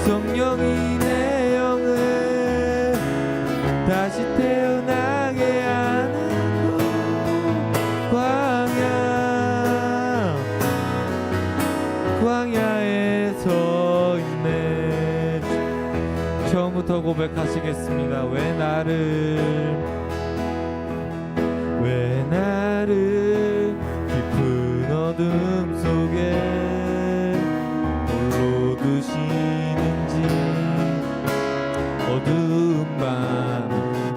성령이 내 영을 다시 태어나게 하는 광야에 서 있네. 처음부터 고백하시겠습니다. 왜 나를 깊은 어둠 속에 홀로 두시는지, 어두운 밤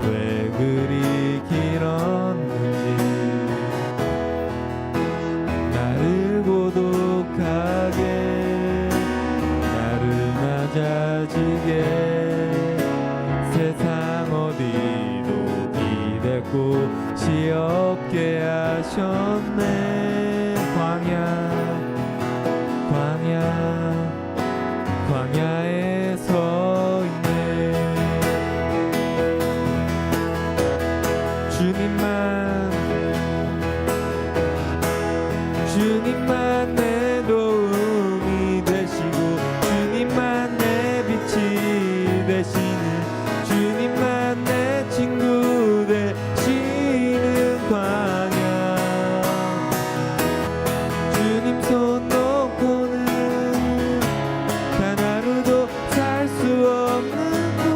왜 그리 길었는지, 나를 고독하게 나를 낮아지게 세상 어디도 기댈 곳이 없게 하셨네. 광야에 서 있네. 주님만 내 도움이 되시고, 주님만 내 빛이 되시는, 주님만 내 친구 되시는 광야. 주님 손 놓고는 단 하루도 살 수 없는 곳,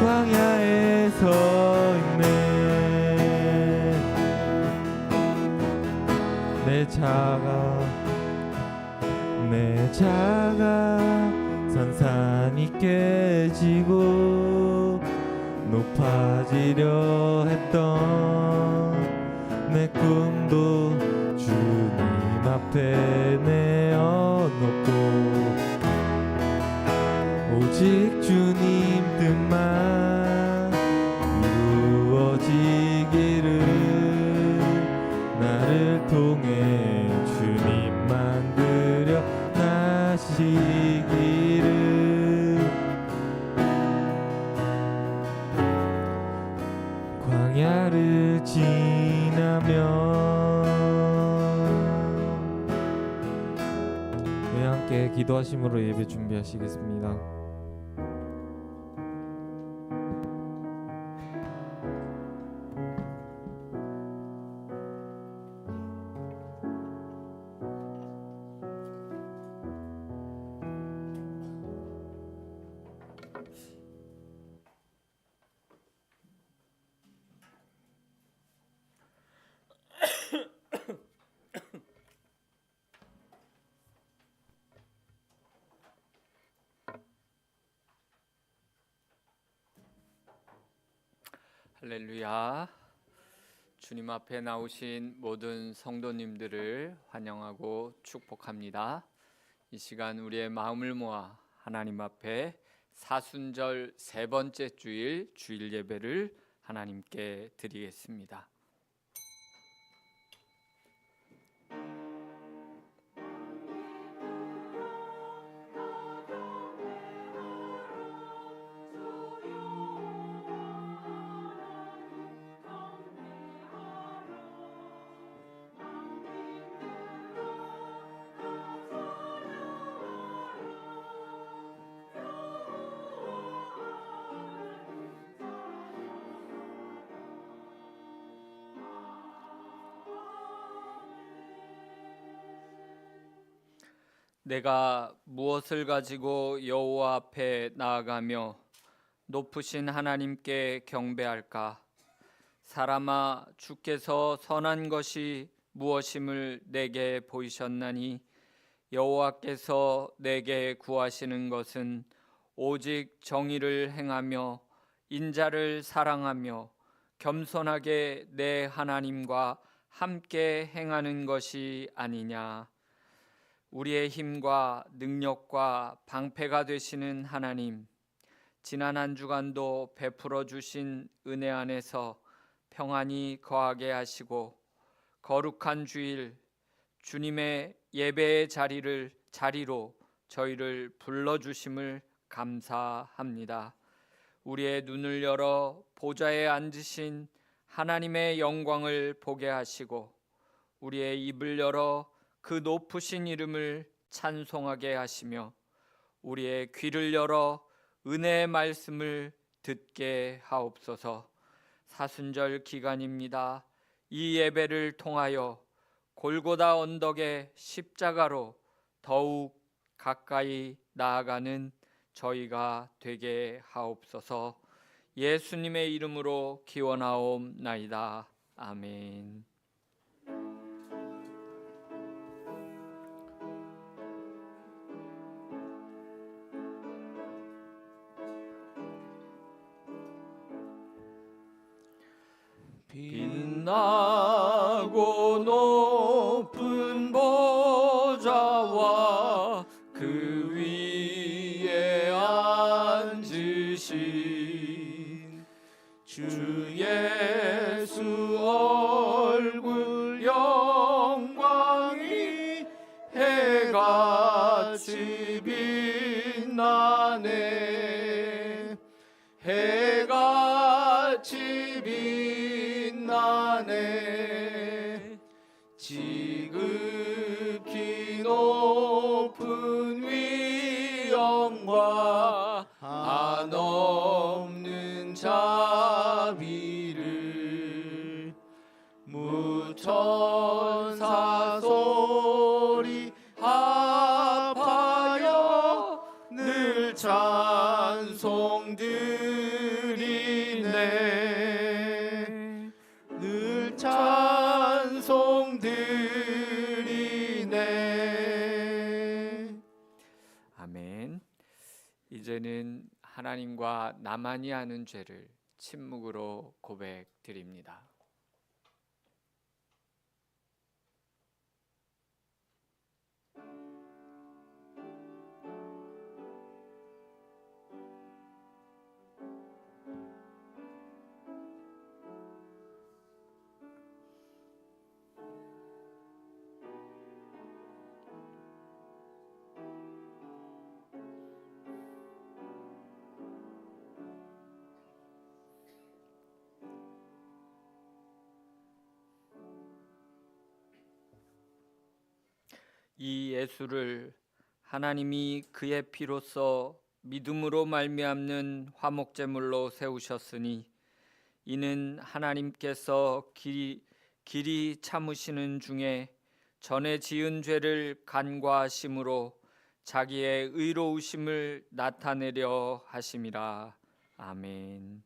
광야에 서 있네. 내 자가 산산이 깨지고 높아지려 했던 내 꿈도 주님 앞에 내어놓고, 오직 주님 뜻만 이루어지기를, 나를 통해 주님만 드러나시기를. 광야를 지나면 우리 함께 기도하심으로 예배 준비하시겠습니다. 할렐루야. 주님 앞에 나오신 모든 성도님들을 환영하고 축복합니다. 이 시간 우리의 마음을 모아 하나님 앞에 사순절 세 번째 주일 주일 예배를 하나님께 드리겠습니다. 내가 무엇을 가지고 여호와 앞에 나아가며 높으신 하나님께 경배할까? 사람아, 주께서 선한 것이 무엇임을 내게 보이셨나니 여호와께서 내게 구하시는 것은 오직 정의를 행하며 인자를 사랑하며 겸손하게 내 하나님과 함께 행하는 것이 아니냐. 우리의 힘과 능력과 방패가 되시는 하나님, 지난 한 주간도 베풀어 주신 은혜 안에서 평안히 거하게 하시고 거룩한 주일 주님의 예배의 자리로 저희를 불러주심을 감사합니다. 우리의 눈을 열어 보좌에 앉으신 하나님의 영광을 보게 하시고 우리의 입을 열어 그 높으신 이름을 찬송하게 하시며 우리의 귀를 열어 은혜의 말씀을 듣게 하옵소서. 사순절 기간입니다. 이 예배를 통하여 골고다 언덕의 십자가로 더욱 가까이 나아가는 저희가 되게 하옵소서. 예수님의 이름으로 기원하옵나이다. 아멘. 빛나고 높은 보좌와 그 위에 앉으신 주 예수 얼굴 영광이 해같이 빛나네. 해같이 빛나네. 지극히 높은 위엄과 한없는 자비를 무천사 소리 합하여 늘 찬송 드리네. 늘 찬송 드리네. 아멘. 이제는 하나님과 나만이 아는 죄를 침묵으로 고백드립니다. 이 예수를 하나님이 그의 피로써 믿음으로 말미암는 화목제물로 세우셨으니 이는 하나님께서 길이 참으시는 중에 전에 지은 죄를 간과하심으로 자기의 의로우심을 나타내려 하심이라. 아멘.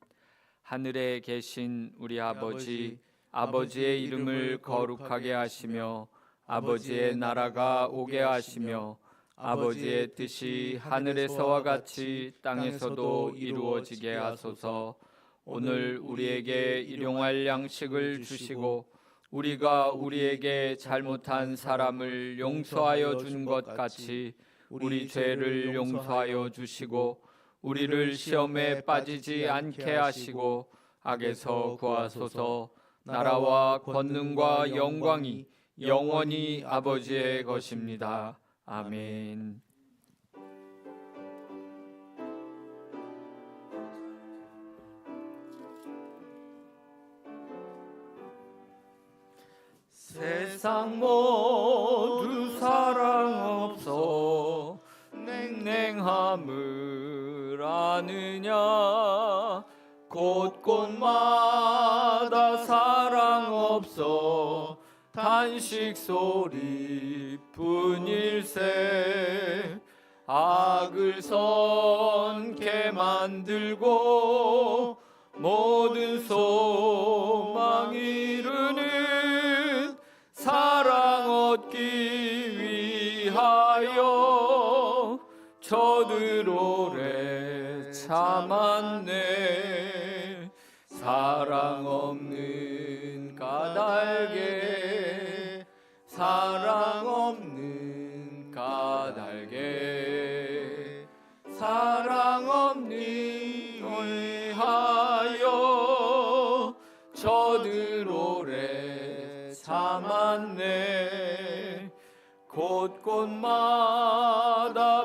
하늘에 계신 우리 아버지, 아버지의 이름을 거룩하게 하시며 아버지의 나라가 오게 하시며 아버지의 뜻이 하늘에서와 같이 땅에서도 이루어지게 하소서. 오늘 우리에게 일용할 양식을 주시고 우리가 우리에게 잘못한 사람을 용서하여 준 것 같이 우리 죄를 용서하여 주시고 우리를 시험에 빠지지 않게 하시고 악에서 구하소서. 나라와 권능과 영광이 영원히 아버지의 것입니다. 아멘. 세상 모두 사랑 없어 냉랭함을 아느냐. 곳곳마다 사랑 없어 단식 소리뿐일세. 악을 선케 만들고 모든 소망 이루는 사랑 얻기 위하여 저들 오래 참았네. 사랑 없는 까닭에 사랑 없는 까닭에 사랑 없는 위하여 저들 오래 참았네. 곳곳마다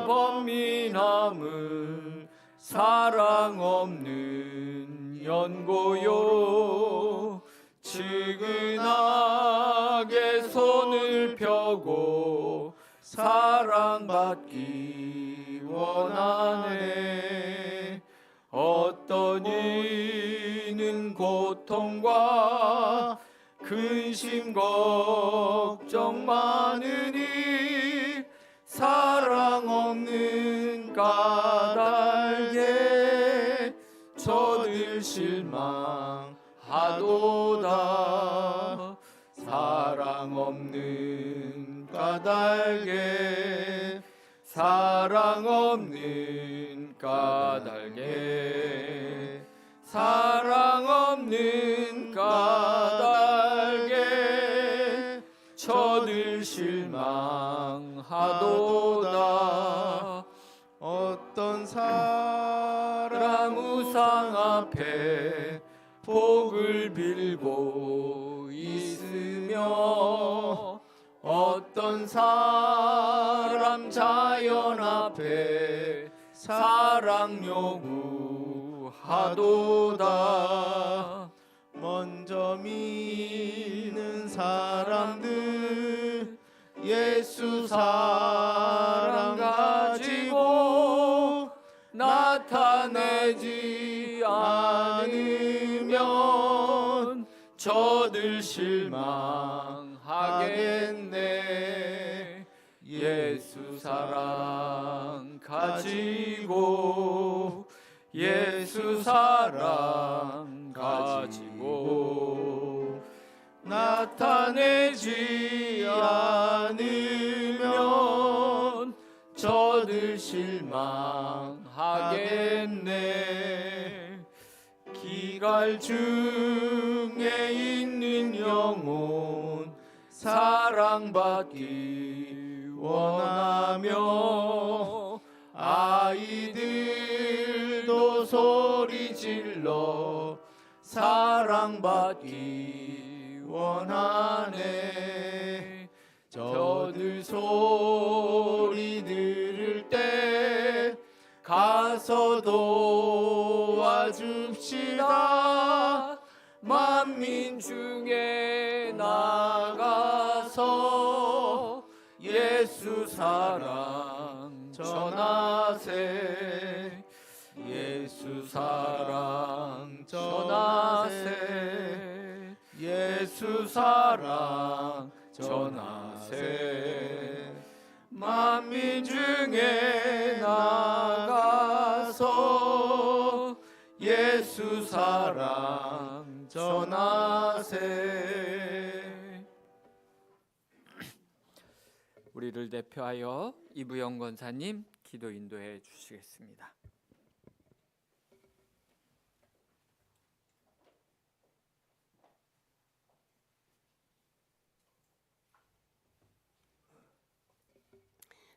번민함을 사랑 없는 연고요. 지근하게 손을 펴고 사랑받기 원하네. 어떤 이는 고통과 근심 걱정 많으니 사랑 없는 까닭에 저들 실망하도다. 사랑 없는 까닭에 사랑 없는 까닭에 사랑 없는 까닭에 저들 실망하도다. 어떤 사람 우상 앞에 복을 빌고 있으며 어떤 사람 자연 앞에 사랑 요구하도다. 먼저 믿는 사람들 예수 사랑 가지고 나타내지 않으면 저들 실망하겠네. 예수 사랑 가지고 예수 사랑 가지고 나타내지 않으면 저들 실망하겠네. 기갈 중에 있는 영혼 사랑받기 원하며 아이들도 소리 질러 사랑받기 원하네. 저들 소리 들을 때 가서 도와줍시다. 만민 중에 나가서 예수 사랑 전하세. 예수 사랑 전하세. 예수 사랑 전하세. 만민 중에 나가서 예수 사랑 전하세. 우리를 대표하여 이부영 권사님 기도 인도해 주시겠습니다.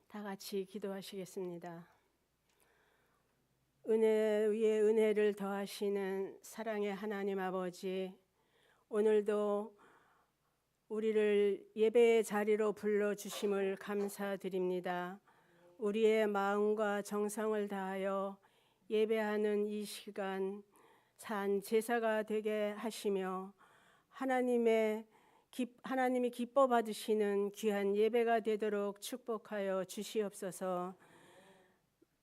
다 같이 기도하시겠습니다. 은혜 위에 은혜를 더하시는 사랑의 하나님 아버지, 오늘도 우리를 예배의 자리로 불러주심을 감사드립니다. 우리의 마음과 정성을 다하여 예배하는 이 시간 산 제사가 되게 하시며 하나님이 기뻐 받으시는 귀한 예배가 되도록 축복하여 주시옵소서.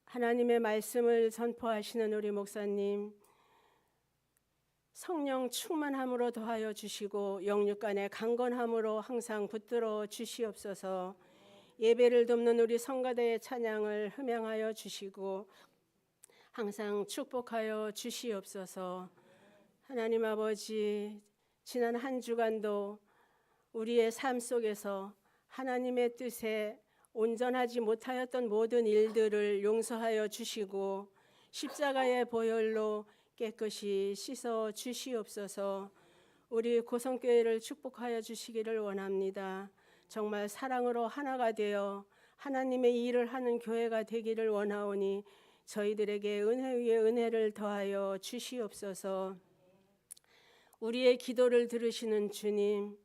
하나님의 말씀을 선포하시는 우리 목사님, 성령 충만함으로 더하여 주시고 영육간의 강건함으로 항상 붙들어 주시옵소서. 예배를 돕는 우리 성가대의 찬양을 흠양하여 주시고 항상 축복하여 주시옵소서. 하나님 아버지, 지난 한 주간도 우리의 삶 속에서 하나님의 뜻에 온전하지 못하였던 모든 일들을 용서하여 주시고 십자가의 보혈로 깨끗이 씻어 주시옵소서. 우리 고성교회를 축복하여 주시기를 원합니다. 정말 사랑으로 하나가 되어 하나님의 일을 하는 교회가 되기를 원하오니 저희들에게 은혜 위에 은혜를 더하여 주시옵소서. 우리의 기도를 들으시는 주님,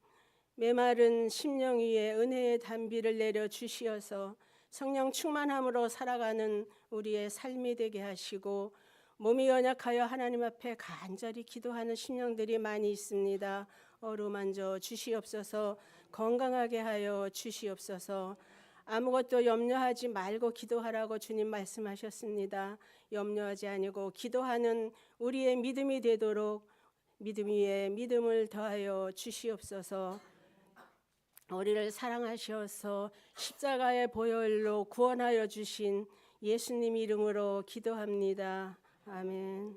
메마른 심령 위에 은혜의 단비를 내려 주시어서 성령 충만함으로 살아가는 우리의 삶이 되게 하시고 몸이 연약하여 하나님 앞에 간절히 기도하는 심령들이 많이 있습니다. 어루만져 주시옵소서. 건강하게 하여 주시옵소서. 아무것도 염려하지 말고 기도하라고 주님 말씀하셨습니다. 염려하지 아니고 기도하는 우리의 믿음이 되도록 믿음 위에 믿음을 더하여 주시옵소서. 우리를 사랑하셔서 십자가의 보혈로 구원하여 주신 예수님 이름으로 기도합니다. 아멘.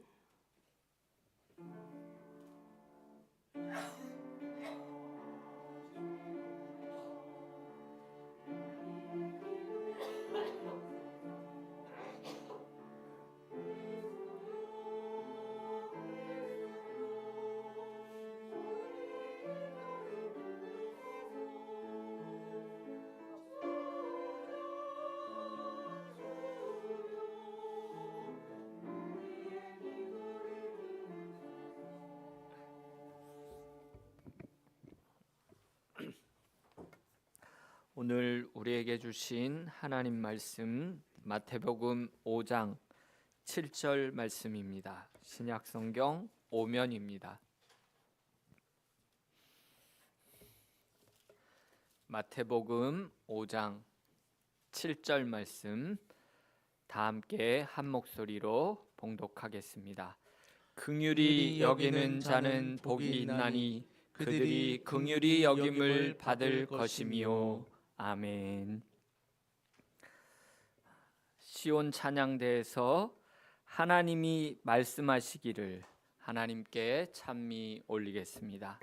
오늘 우리에게 주신 하나님 말씀 마태복음 5장 7절 말씀입니다. 신약 성경 5면입니다. 마태복음 5장 7절 말씀 다 함께 한 목소리로 봉독하겠습니다. 긍휼히 여기는 자는 복이 있나니 그들이 긍휼히 여김을 받을 것이미요. 아멘. 시온 찬양대에서 하나님이 말씀하시기를 하나님께 찬미 올리겠습니다.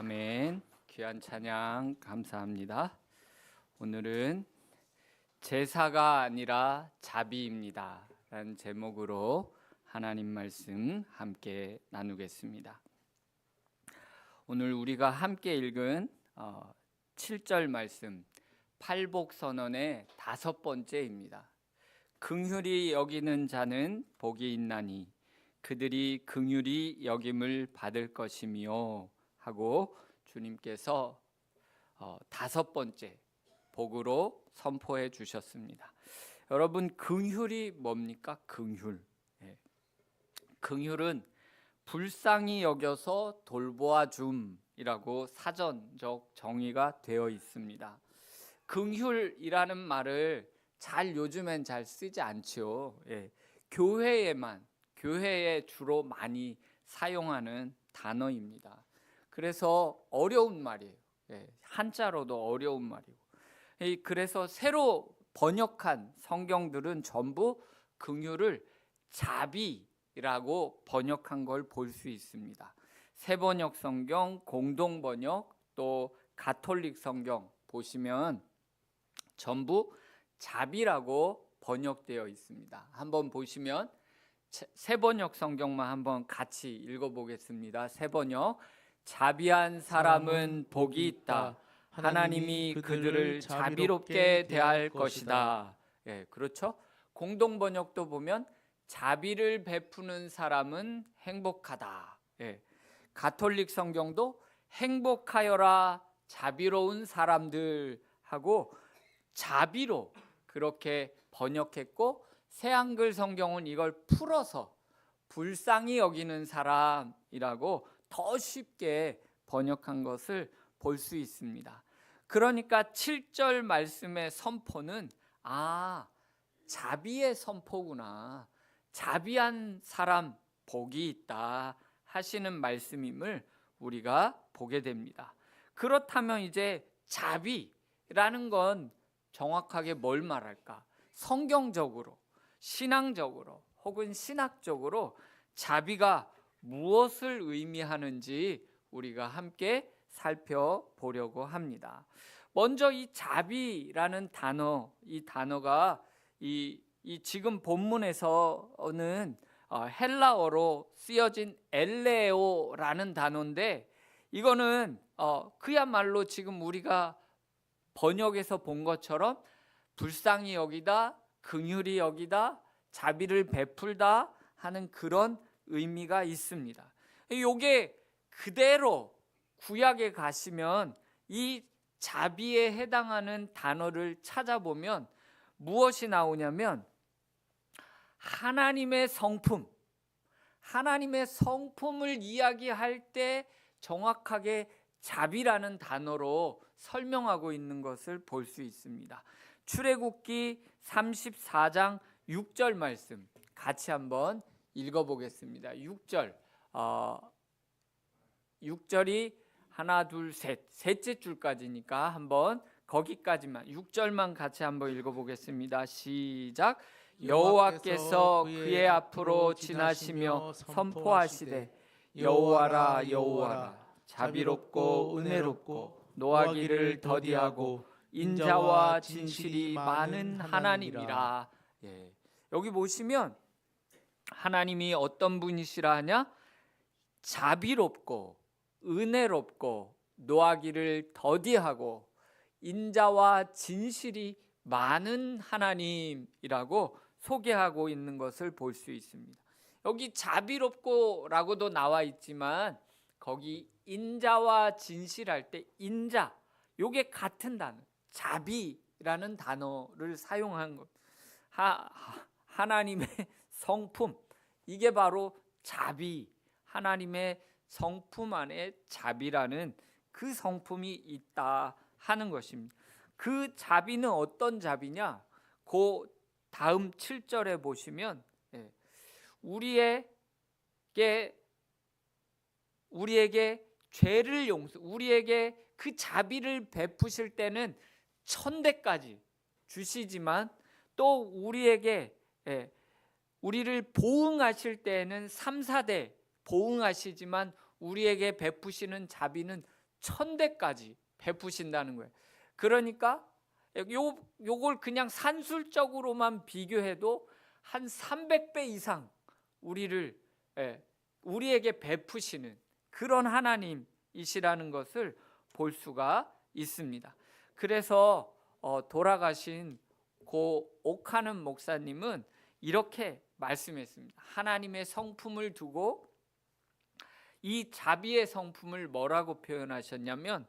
아멘. 귀한 찬양 감사합니다. 오늘은 제사가 아니라 자비입니다 라는 제목으로 하나님 말씀 함께 나누겠습니다. 오늘 우리가 함께 읽은 7절 말씀 팔복선언의 5번째입니다. 긍휼히 여기는 자는 복이 있나니 그들이 긍휼히 여김을 받을 것이며 하고 주님께서 5번째 복으로 선포해 주셨습니다. 여러분, 긍휼이 뭡니까? 긍휼. 긍휼은 불쌍히 여겨서 돌보아 줌이라고 사전적 정의가 되어 있습니다. 긍휼이라는 말을 요즘엔 잘 쓰지 않죠. 교회에 주로 많이 사용하는 단어입니다. 그래서 어려운 말이에요. 한자로도 어려운 말이고. 그래서 새로 번역한 성경들은 전부 긍휼을 자비라고 번역한 걸 볼 수 있습니다. 새번역 성경, 공동번역, 또 가톨릭 성경 보시면 전부 자비라고 번역되어 있습니다. 한번 보시면 새번역 성경만 한번 같이 읽어보겠습니다. 새번역. 자비한 사람은 복이 있다. 하나님이 그들을 자비롭게 대할 것이다. 그렇죠? 공동번역도 보면 자비를 베푸는 사람은 행복하다. 가톨릭 성경도 행복하여라 자비로운 사람들 하고 자비로 그렇게 번역했고, 새한글 성경은 이걸 풀어서 불쌍히 여기는 사람이라고 더 쉽게 번역한 것을 볼 수 있습니다. 그러니까 7절 말씀의 선포는 자비의 선포구나, 자비한 사람 복이 있다 하시는 말씀임을 우리가 보게 됩니다. 그렇다면 이제 자비라는 건 정확하게 뭘 말할까? 성경적으로, 신앙적으로 혹은 신학적으로 자비가 무엇을 의미하는지 우리가 함께 살펴보려고 합니다. 먼저 이 자비라는 단어, 이 단어가 이 지금 본문에서는 헬라어로 쓰여진 엘레오라는 단어인데, 이거는 그야말로 지금 우리가 번역에서 본 것처럼 불쌍히 여기다, 긍휼히 여기다, 자비를 베풀다 하는 그런 의미가 있습니다. 이게 그대로 구약에 가시면 이 자비에 해당하는 단어를 찾아보면 무엇이 나오냐면 하나님의 성품을 이야기할 때 정확하게 자비라는 단어로 설명하고 있는 것을 볼 수 있습니다. 출애굽기 34장 6절 말씀 같이 한번 읽어보겠습니다. 6절이 하나 둘 셋째 줄까지니까 한번 거기까지만 6절만 같이 한번 읽어보겠습니다. 시작. 여호와께서 그의 앞으로 지나시며 선포하시되 여호와라 여호와라 자비롭고 은혜롭고 노하기를 더디하고 인자와 진실이 많은 하나님이라. 여기 보시면 하나님이 어떤 분이시라 하냐? 자비롭고 은혜롭고 노하기를 더디하고 인자와 진실이 많은 하나님이라고 소개하고 있는 것을 볼 수 있습니다. 여기 자비롭고라고도 나와 있지만 거기 인자와 진실할 때 인자, 요게 같은 단어, 자비라는 단어를 사용한 것. 하나님의 성품, 이게 바로 자비, 하나님의 성품 안에 자비라는 그 성품이 있다 하는 것입니다. 그 자비는 어떤 자비냐? 그 다음 7절에 보시면 우리에게 죄를 우리에게 그 자비를 베푸실 때는 1000대까지 주시지만 또 우리에게 우리를 보응하실 때에는 3, 4대 보응하시지만 우리에게 베푸시는 자비는 1000대까지 베푸신다는 거예요. 그러니까 요걸 그냥 산술적으로만 비교해도 한 300배 이상 우리에게 베푸시는 그런 하나님이시라는 것을 볼 수가 있습니다. 그래서 돌아가신 고 오카는 목사님은 이렇게 말씀했습니다. 하나님의 성품을 두고 이 자비의 성품을 뭐라고 표현하셨냐면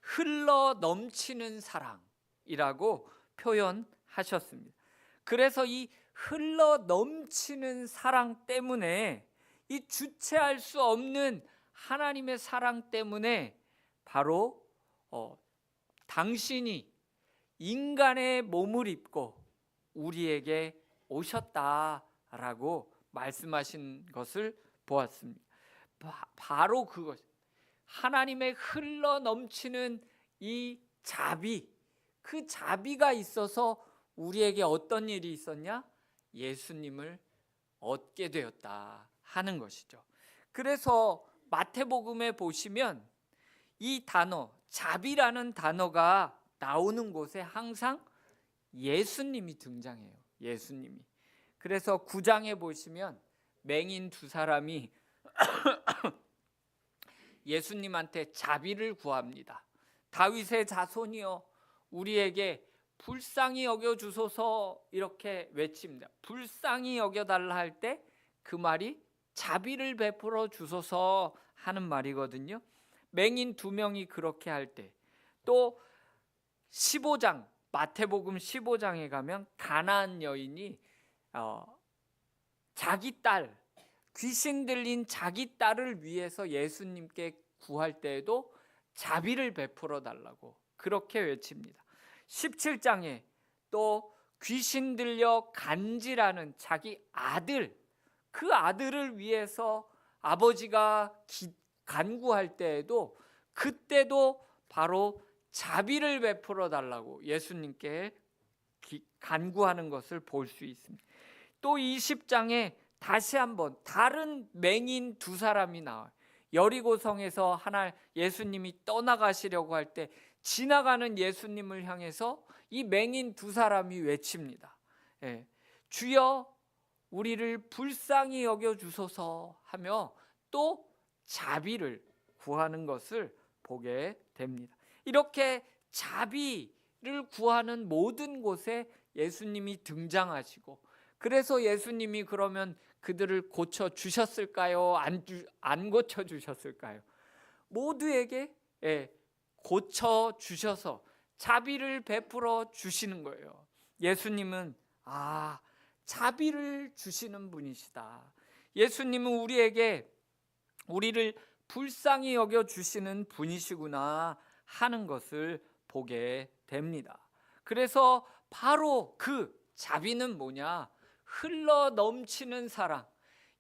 흘러 넘치는 사랑이라고 표현하셨습니다. 그래서 이 흘러 넘치는 사랑 때문에, 이 주체할 수 없는 하나님의 사랑 때문에 바로 당신이 인간의 몸을 입고 우리에게 오셨다라고 말씀하신 것을 보았습니다. 바로 그것, 하나님의 흘러 넘치는 이 자비, 그 자비가 있어서 우리에게 어떤 일이 있었냐? 예수님을 얻게 되었다 하는 것이죠. 그래서 마태복음에 보시면 이 단어, 자비라는 단어가 나오는 곳에 항상 예수님이 등장해요. 예수님이. 그래서 9장에 보시면 맹인 두 사람이 예수님한테 자비를 구합니다. 다윗의 자손이여 우리에게 불쌍히 여겨 주소서, 이렇게 외칩니다. 불쌍히 여겨 달라 할 때 그 말이 자비를 베풀어 주소서 하는 말이거든요. 맹인 두 명이 그렇게 할 때, 또 15장, 마태복음 15장에 가면 가나안 여인이 자기 딸, 귀신 들린 자기 딸을 위해서 예수님께 구할 때에도 자비를 베풀어 달라고 그렇게 외칩니다. 17장에 또 귀신 들려 간질하는 자기 아들, 그 아들을 위해서 아버지가 간구할 때에도, 그때도 바로 자비를 베풀어 달라고 예수님께 간구하는 것을 볼 수 있습니다. 또 20장에 다시 한번 다른 맹인 두 사람이 나와요. 여리고성에서 예수님이 떠나가시려고 할 때 지나가는 예수님을 향해서 이 맹인 두 사람이 외칩니다. 주여 우리를 불쌍히 여겨 주소서 하며 또 자비를 구하는 것을 보게 됩니다. 이렇게 자비를 구하는 모든 곳에 예수님이 등장하시고, 그래서 예수님이 그러면 그들을 고쳐 주셨을까요? 안 고쳐 주셨을까요? 모두에게 고쳐 주셔서 자비를 베풀어 주시는 거예요. 예수님은 자비를 주시는 분이시다. 예수님은 우리를 불쌍히 여겨 주시는 분이시구나 하는 것을 보게 됩니다. 그래서 바로 그 자비는 뭐냐? 흘러 넘치는 사랑,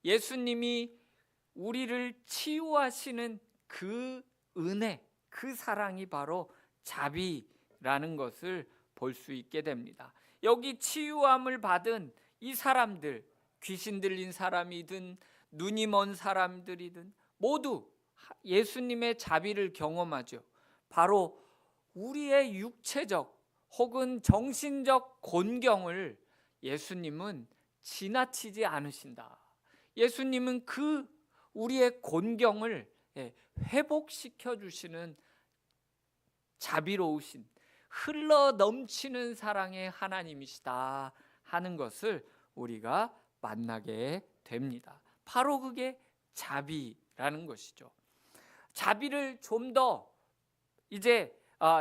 예수님이 우리를 치유하시는 그 은혜, 그 사랑이 바로 자비라는 것을 볼 수 있게 됩니다. 여기 치유함을 받은 이 사람들, 귀신 들린 사람이든 눈이 먼 사람들이든 모두 예수님의 자비를 경험하죠. 바로 우리의 육체적 혹은 정신적 곤경을 예수님은 지나치지 않으신다. 예수님은 그 우리의 곤경을 회복시켜 주시는 자비로우신, 흘러 넘치는 사랑의 하나님이시다 하는 것을 우리가 만나게 됩니다. 바로 그게 자비라는 것이죠. 자비를 좀 더 이제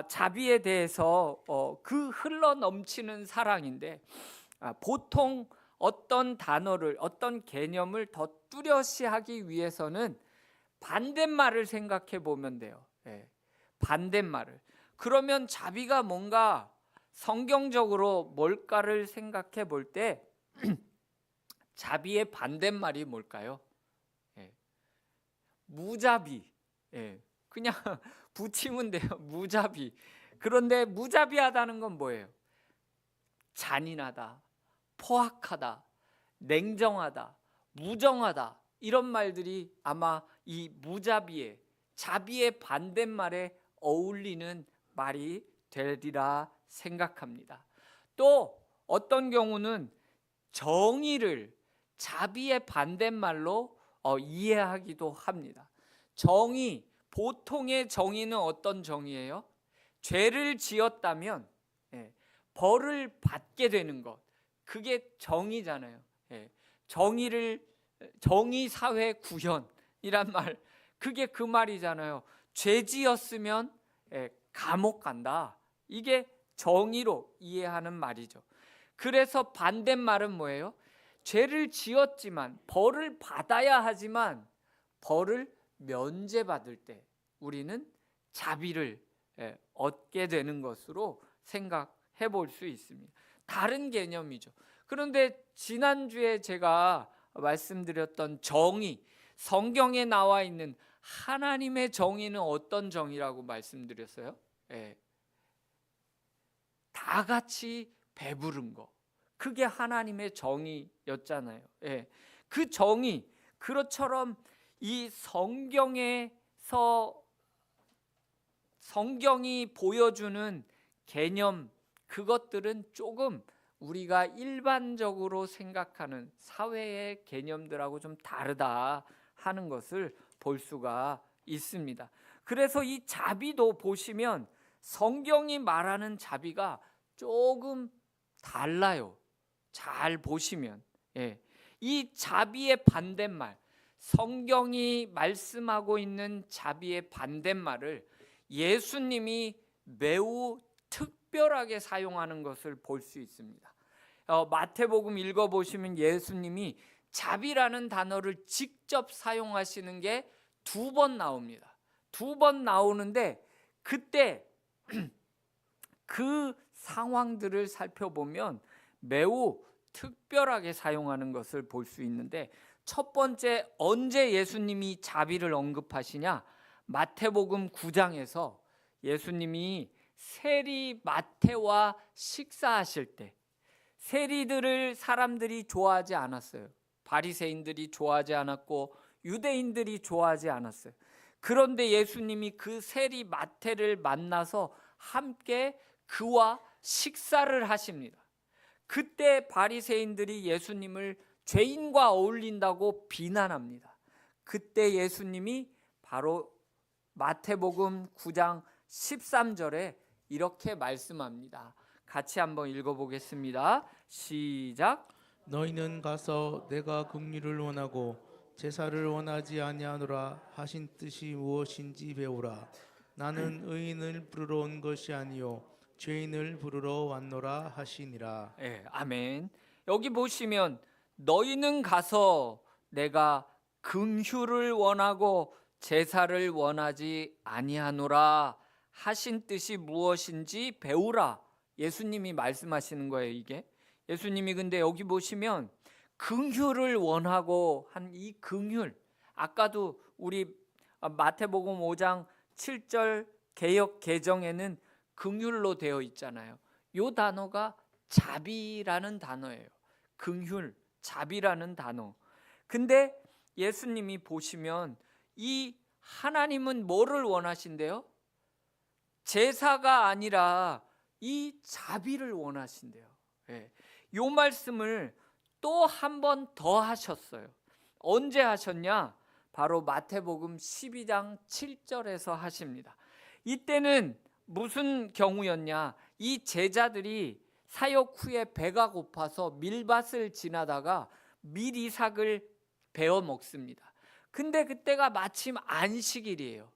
자비에 대해서 그 흘러 넘치는 사랑인데, 보통 어떤 단어를, 어떤 개념을 더 뚜렷이 하기 위해서는 반대말을 생각해 보면 돼요. 반대말을. 그러면 자비가 뭔가 성경적으로 뭘까를 생각해 볼 때 자비의 반대말이 뭘까요? 무자비. 그냥 붙이면 돼요. 무자비. 그런데 무자비하다는 건 뭐예요? 잔인하다, 포악하다, 냉정하다, 무정하다, 이런 말들이 아마 이 무자비의 자비의 반대말에 어울리는 말이 되리라 생각합니다. 또 어떤 경우는 정의를 자비의 반대말로 이해하기도 합니다. 정의, 보통의 정의는 어떤 정의예요? 죄를 지었다면 벌을 받게 되는 것, 그게 정의잖아요. 정의 사회 구현이란 말, 그게 그 말이잖아요. 죄 지었으면 감옥 간다. 이게 정의로 이해하는 말이죠. 그래서 반대말은 뭐예요? 죄를 지었지만 벌을 받아야 하지만 벌을 면제받을 때 우리는 자비를 얻게 되는 것으로 생각해 볼 수 있습니다. 다른 개념이죠. 그런데 지난주에 제가 말씀드렸던 정의, 성경에 나와 있는 하나님의 정의는 어떤 정의라고 말씀드렸어요? 다 같이 배부른 거, 그게 하나님의 정의였잖아요. 그 정의, 그것처럼 이 성경이 보여주는 개념, 그것들은 조금 우리가 일반적으로 생각하는 사회의 개념들하고 좀 다르다 하는 것을 볼 수가 있습니다. 그래서 이 자비도 보시면 성경이 말하는 자비가 조금 달라요. 잘 보시면 이 자비의 반대말, 성경이 말씀하고 있는 자비의 반대말을 예수님이 매우 특별하게 사용하는 것을 볼 수 있습니다. 마태복음 읽어보시면 예수님이 자비라는 단어를 직접 사용하시는 게 2번 나옵니다. 2번 나오는데 그때 그 상황들을 살펴보면 매우 특별하게 사용하는 것을 볼 수 있는데, 첫 번째, 언제 예수님이 자비를 언급하시냐? 마태복음 9장에서 예수님이 세리 마태와 식사하실 때, 세리들을 사람들이 좋아하지 않았어요. 바리새인들이 좋아하지 않았고 유대인들이 좋아하지 않았어요. 그런데 예수님이 그 세리 마태를 만나서 함께 그와 식사를 하십니다. 그때 바리새인들이 예수님을 죄인과 어울린다고 비난합니다. 그때 예수님이 바로 마태복음 9장 13절에 이렇게 말씀합니다. 같이 한번 읽어보겠습니다. 시작. 너희는 가서 내가 긍휼을 원하고 제사를 원하지 아니하노라 하신 뜻이 무엇인지 배우라. 나는 의인을 부르러 온 것이 아니요 죄인을 부르러 왔노라 하시니라. 아멘. 여기 보시면 너희는 가서 내가 긍휼을 원하고 제사를 원하지 아니하노라 하신 뜻이 무엇인지 배우라. 예수님이 말씀하시는 거예요. 이게 예수님이 근데 여기 보시면 긍휼을 원하고 한 이 긍휼, 아까도 우리 마태복음 5장 7절 개역 개정에는 긍휼로 되어 있잖아요. 이 단어가 자비라는 단어예요. 긍휼, 자비라는 단어. 근데 예수님이 보시면 이 하나님은 뭐를 원하신대요? 제사가 아니라 이 자비를 원하신대요. 이 말씀을 또 한 번 더 하셨어요. 언제 하셨냐? 바로 마태복음 12장 7절에서 하십니다. 이때는 무슨 경우였냐? 이 제자들이 사역 후에 배가 고파서 밀밭을 지나다가 밀이삭을 베어 먹습니다. 근데 그때가 마침 안식일이에요.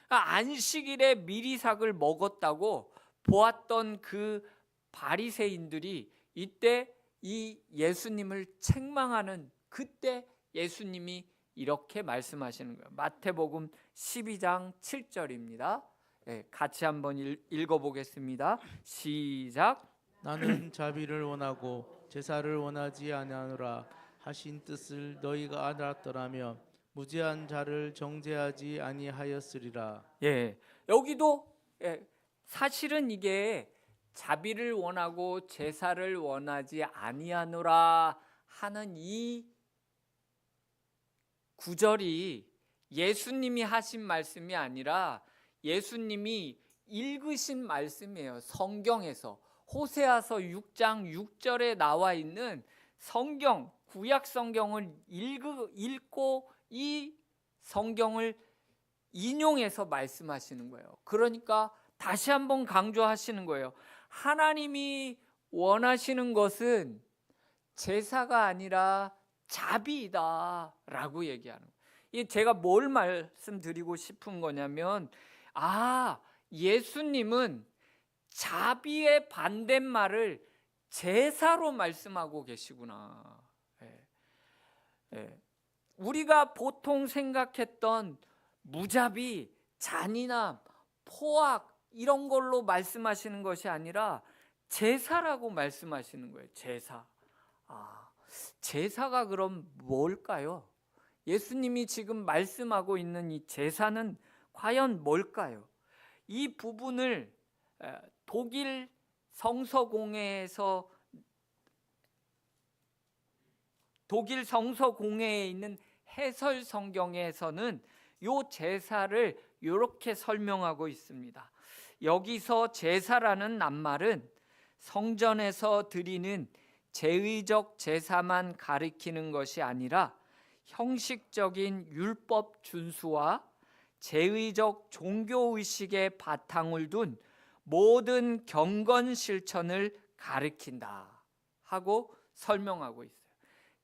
안식일에 밀이삭을 먹었다고 보았던 그 바리새인들이 이때 이 예수님을 책망하는, 그때 예수님이 이렇게 말씀하시는 거예요. 마태복음 12장 7절입니다. 같이 한번 읽어보겠습니다. 시작. 나는 자비를 원하고 제사를 원하지 아니하노라 하신 뜻을 너희가 알았더라면 무죄한 자를 정죄하지 아니하였으리라. 여기도 사실은 이게 자비를 원하고 제사를 원하지 아니하노라 하는 이 구절이 예수님이 하신 말씀이 아니라 예수님이 읽으신 말씀이에요. 성경에서 호세아서 6장 6절에 나와 있는 성경, 구약 성경을 읽고 이 성경을 인용해서 말씀하시는 거예요. 그러니까 다시 한번 강조하시는 거예요. 하나님이 원하시는 것은 제사가 아니라 자비이다 라고 얘기하는 거예요. 제가 뭘 말씀드리고 싶은 거냐면, 예수님은 자비의 반대말을 제사로 말씀하고 계시구나. 우리가 보통 생각했던 무자비, 잔인함, 포악 이런 걸로 말씀하시는 것이 아니라 제사라고 말씀하시는 거예요. 제사. 제사가 그럼 뭘까요? 예수님이 지금 말씀하고 있는 이 제사는 과연 뭘까요? 이 부분을 독일 성서공회에서 독일 성서공회에 있는 해설 성경에서는 요 제사를 이렇게 설명하고 있습니다. 여기서 제사라는 낱말은 성전에서 드리는 제의적 제사만 가리키는 것이 아니라 형식적인 율법 준수와 제의적 종교의식의 바탕을 둔 모든 경건 실천을 가리킨다 하고 설명하고 있어요.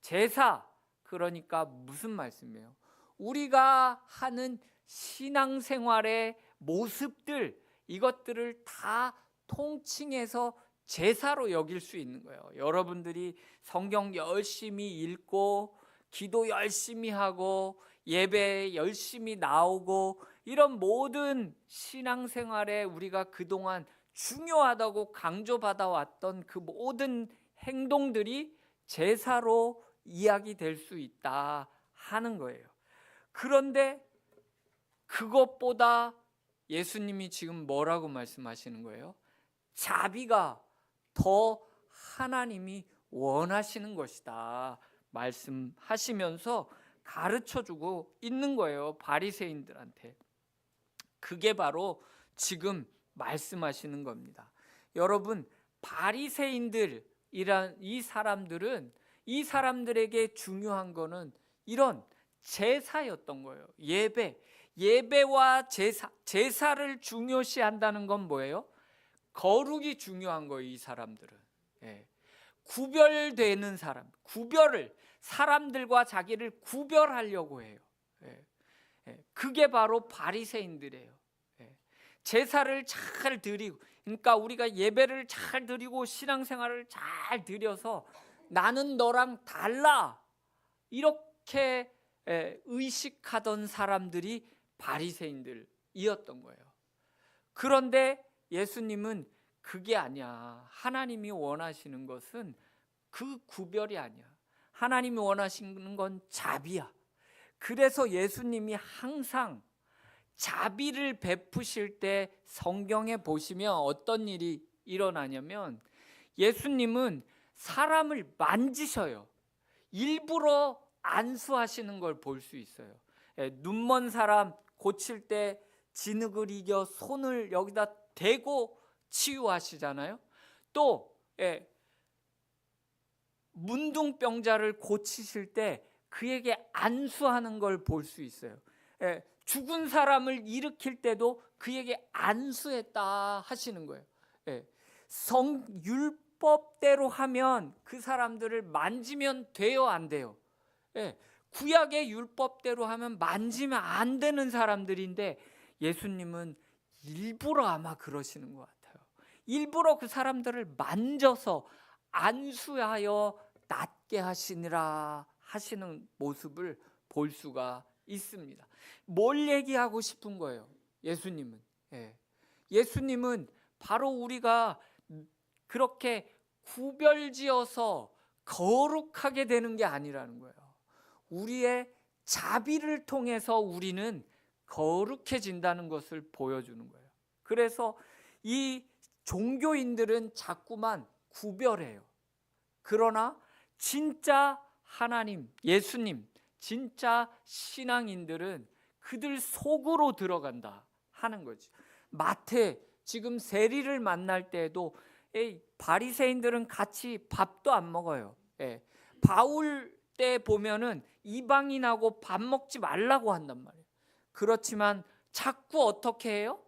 제사, 그러니까 무슨 말씀이에요? 우리가 하는 신앙생활의 모습들, 이것들을 다 통칭해서 제사로 여길 수 있는 거예요. 여러분들이 성경 열심히 읽고 기도 열심히 하고 예배 열심히 나오고 이런 모든 신앙생활에 우리가 그동안 중요하다고 강조받아 왔던 그 모든 행동들이 제사로 이야기될 수 있다 하는 거예요. 그런데 그것보다 예수님이 지금 뭐라고 말씀하시는 거예요? 자비가 더 하나님이 원하시는 것이다 말씀하시면서 가르쳐주고 있는 거예요. 바리새인들한테. 그게 바로 지금 말씀하시는 겁니다. 여러분, 바리새인들이란 이 사람들은, 이 사람들에게 중요한 거는 이런 제사였던 거예요. 예배와 제사를 중요시한다는 건 뭐예요? 거룩이 중요한 거예요. 이 사람들은 구별되는 사람, 사람들과 자기를 구별하려고 해요. 그게 바로 바리새인들이에요. 제사를 잘 드리고, 그러니까 우리가 예배를 잘 드리고 신앙생활을 잘 드려서 나는 너랑 달라 이렇게 의식하던 사람들이 바리새인들이었던 거예요. 그런데 예수님은 그게 아니야. 하나님이 원하시는 것은 그 구별이 아니야. 하나님이 원하시는 건 자비야. 그래서 예수님이 항상 자비를 베푸실 때 성경에 보시면 어떤 일이 일어나냐면 예수님은 사람을 만지셔요. 일부러 안수하시는 걸 볼 수 있어요. 눈먼 사람 고칠 때 진흙을 이겨 손을 여기다 대고 치유하시잖아요. 또 문둥병자를 고치실 때 그에게 안수하는 걸 볼 수 있어요. 죽은 사람을 일으킬 때도 그에게 안수했다 하시는 거예요. 율법대로 하면 그 사람들을 만지면 돼요, 안 돼요? 구약의 율법대로 하면 만지면 안 되는 사람들인데 예수님은 일부러 아마 그러시는 것 같아요. 일부러 그 사람들을 만져서 안수하여 낫게 하시니라 하시는 모습을 볼 수가 있습니다. 뭘 얘기하고 싶은 거예요? 예수님은 바로 우리가 그렇게 구별지어서 거룩하게 되는 게 아니라는 거예요. 우리의 자비를 통해서 우리는 거룩해진다는 것을 보여주는 거예요. 그래서 이 종교인들은 자꾸만 구별해요. 그러나 진짜 하나님, 예수님, 진짜 신앙인들은 그들 속으로 들어간다 하는 거지. 마태 지금 세리를 만날 때에도 바리새인들은 같이 밥도 안 먹어요. 바울 때 보면은 이방인하고 밥 먹지 말라고 한단 말이에요. 그렇지만 자꾸 어떻게 해요?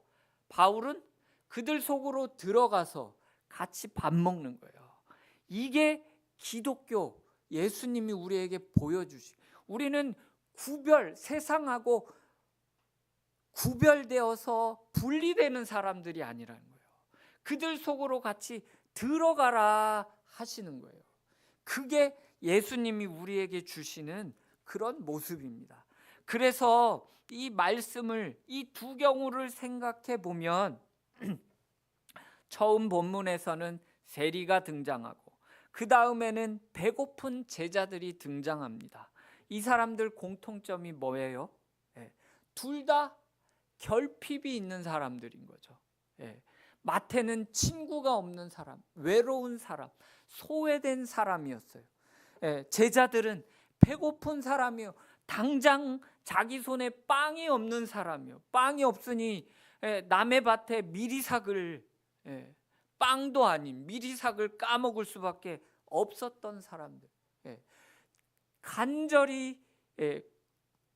바울은 그들 속으로 들어가서 같이 밥 먹는 거예요. 이게 기독교, 예수님이 우리에게 보여주시. 우리는 세상하고 구별되어서 분리되는 사람들이 아니라는 거예요. 그들 속으로 같이 들어가라 하시는 거예요. 그게 예수님이 우리에게 주시는 그런 모습입니다. 그래서 이 말씀을, 이 두 경우를 생각해 보면 처음 본문에서는 세리가 등장하고 그 다음에는 배고픈 제자들이 등장합니다. 이 사람들 공통점이 뭐예요? 둘 다 결핍이 있는 사람들인 거죠. 마태는 친구가 없는 사람, 외로운 사람, 소외된 사람이었어요. 제자들은 배고픈 사람이요, 당장 자기 손에 빵이 없는 사람이요, 빵이 없으니 남의 밭에 미리삭을, 빵도 아닌 미리삭을 까먹을 수밖에 없었던 사람들, 간절히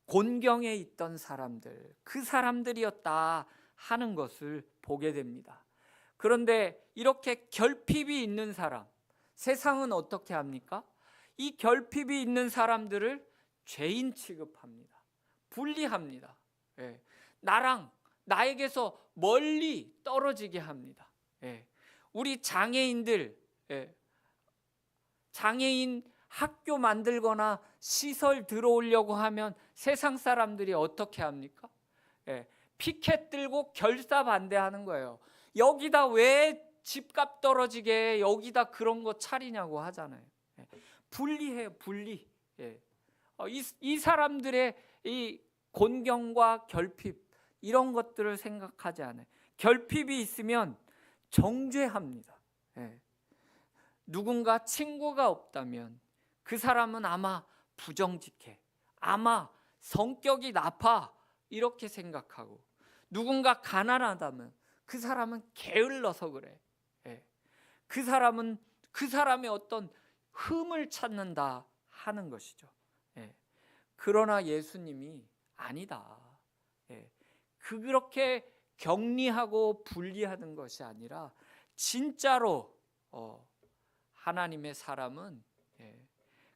곤경에 있던 사람들, 그 사람들이었다 하는 것을 보게 됩니다. 그런데 이렇게 결핍이 있는 사람, 세상은 어떻게 합니까? 이 결핍이 있는 사람들을 죄인 취급합니다. 분리합니다. 나에게서 멀리 떨어지게 합니다. 우리 장애인들, 장애인 학교 만들거나 시설 들어오려고 하면 세상 사람들이 어떻게 합니까? 피켓 들고 결사 반대하는 거예요. 여기다 왜 집값 떨어지게 여기다 그런 거 차리냐고 하잖아요. 분리해요, 분리. 이 사람들의 이 곤경과 결핍, 이런 것들을 생각하지 않아요. 결핍이 있으면 정죄합니다. 누군가 친구가 없다면 그 사람은 아마 부정직해, 아마 성격이 나빠, 이렇게 생각하고, 누군가 가난하다면 그 사람은 게을러서 그래. 그 사람은 그 사람의 어떤 흠을 찾는다 하는 것이죠. 그러나 예수님이 아니다. 그렇게 격리하고 분리하는 것이 아니라 진짜로 하나님의 사람은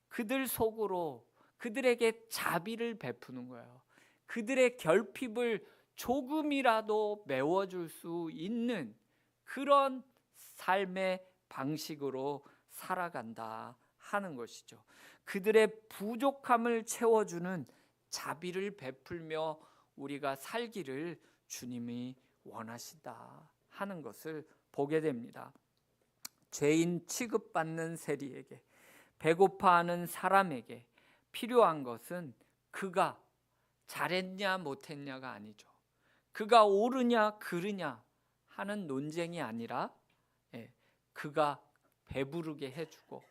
그들 속으로 그들에게 자비를 베푸는 거예요. 그들의 결핍을 조금이라도 메워줄 수 있는 그런 삶의 방식으로 살아간다 하는 것이죠. 그들의 부족함을 채워주는 자비를 베풀며 우리가 살기를 주님이 원하신다 하는 것을 보게 됩니다. 죄인 취급받는 세리에게, 배고파하는 사람에게 필요한 것은 그가 잘했냐 못했냐가 아니죠. 그가 옳으냐 그르냐 하는 논쟁이 아니라 그가 배부르게 해주고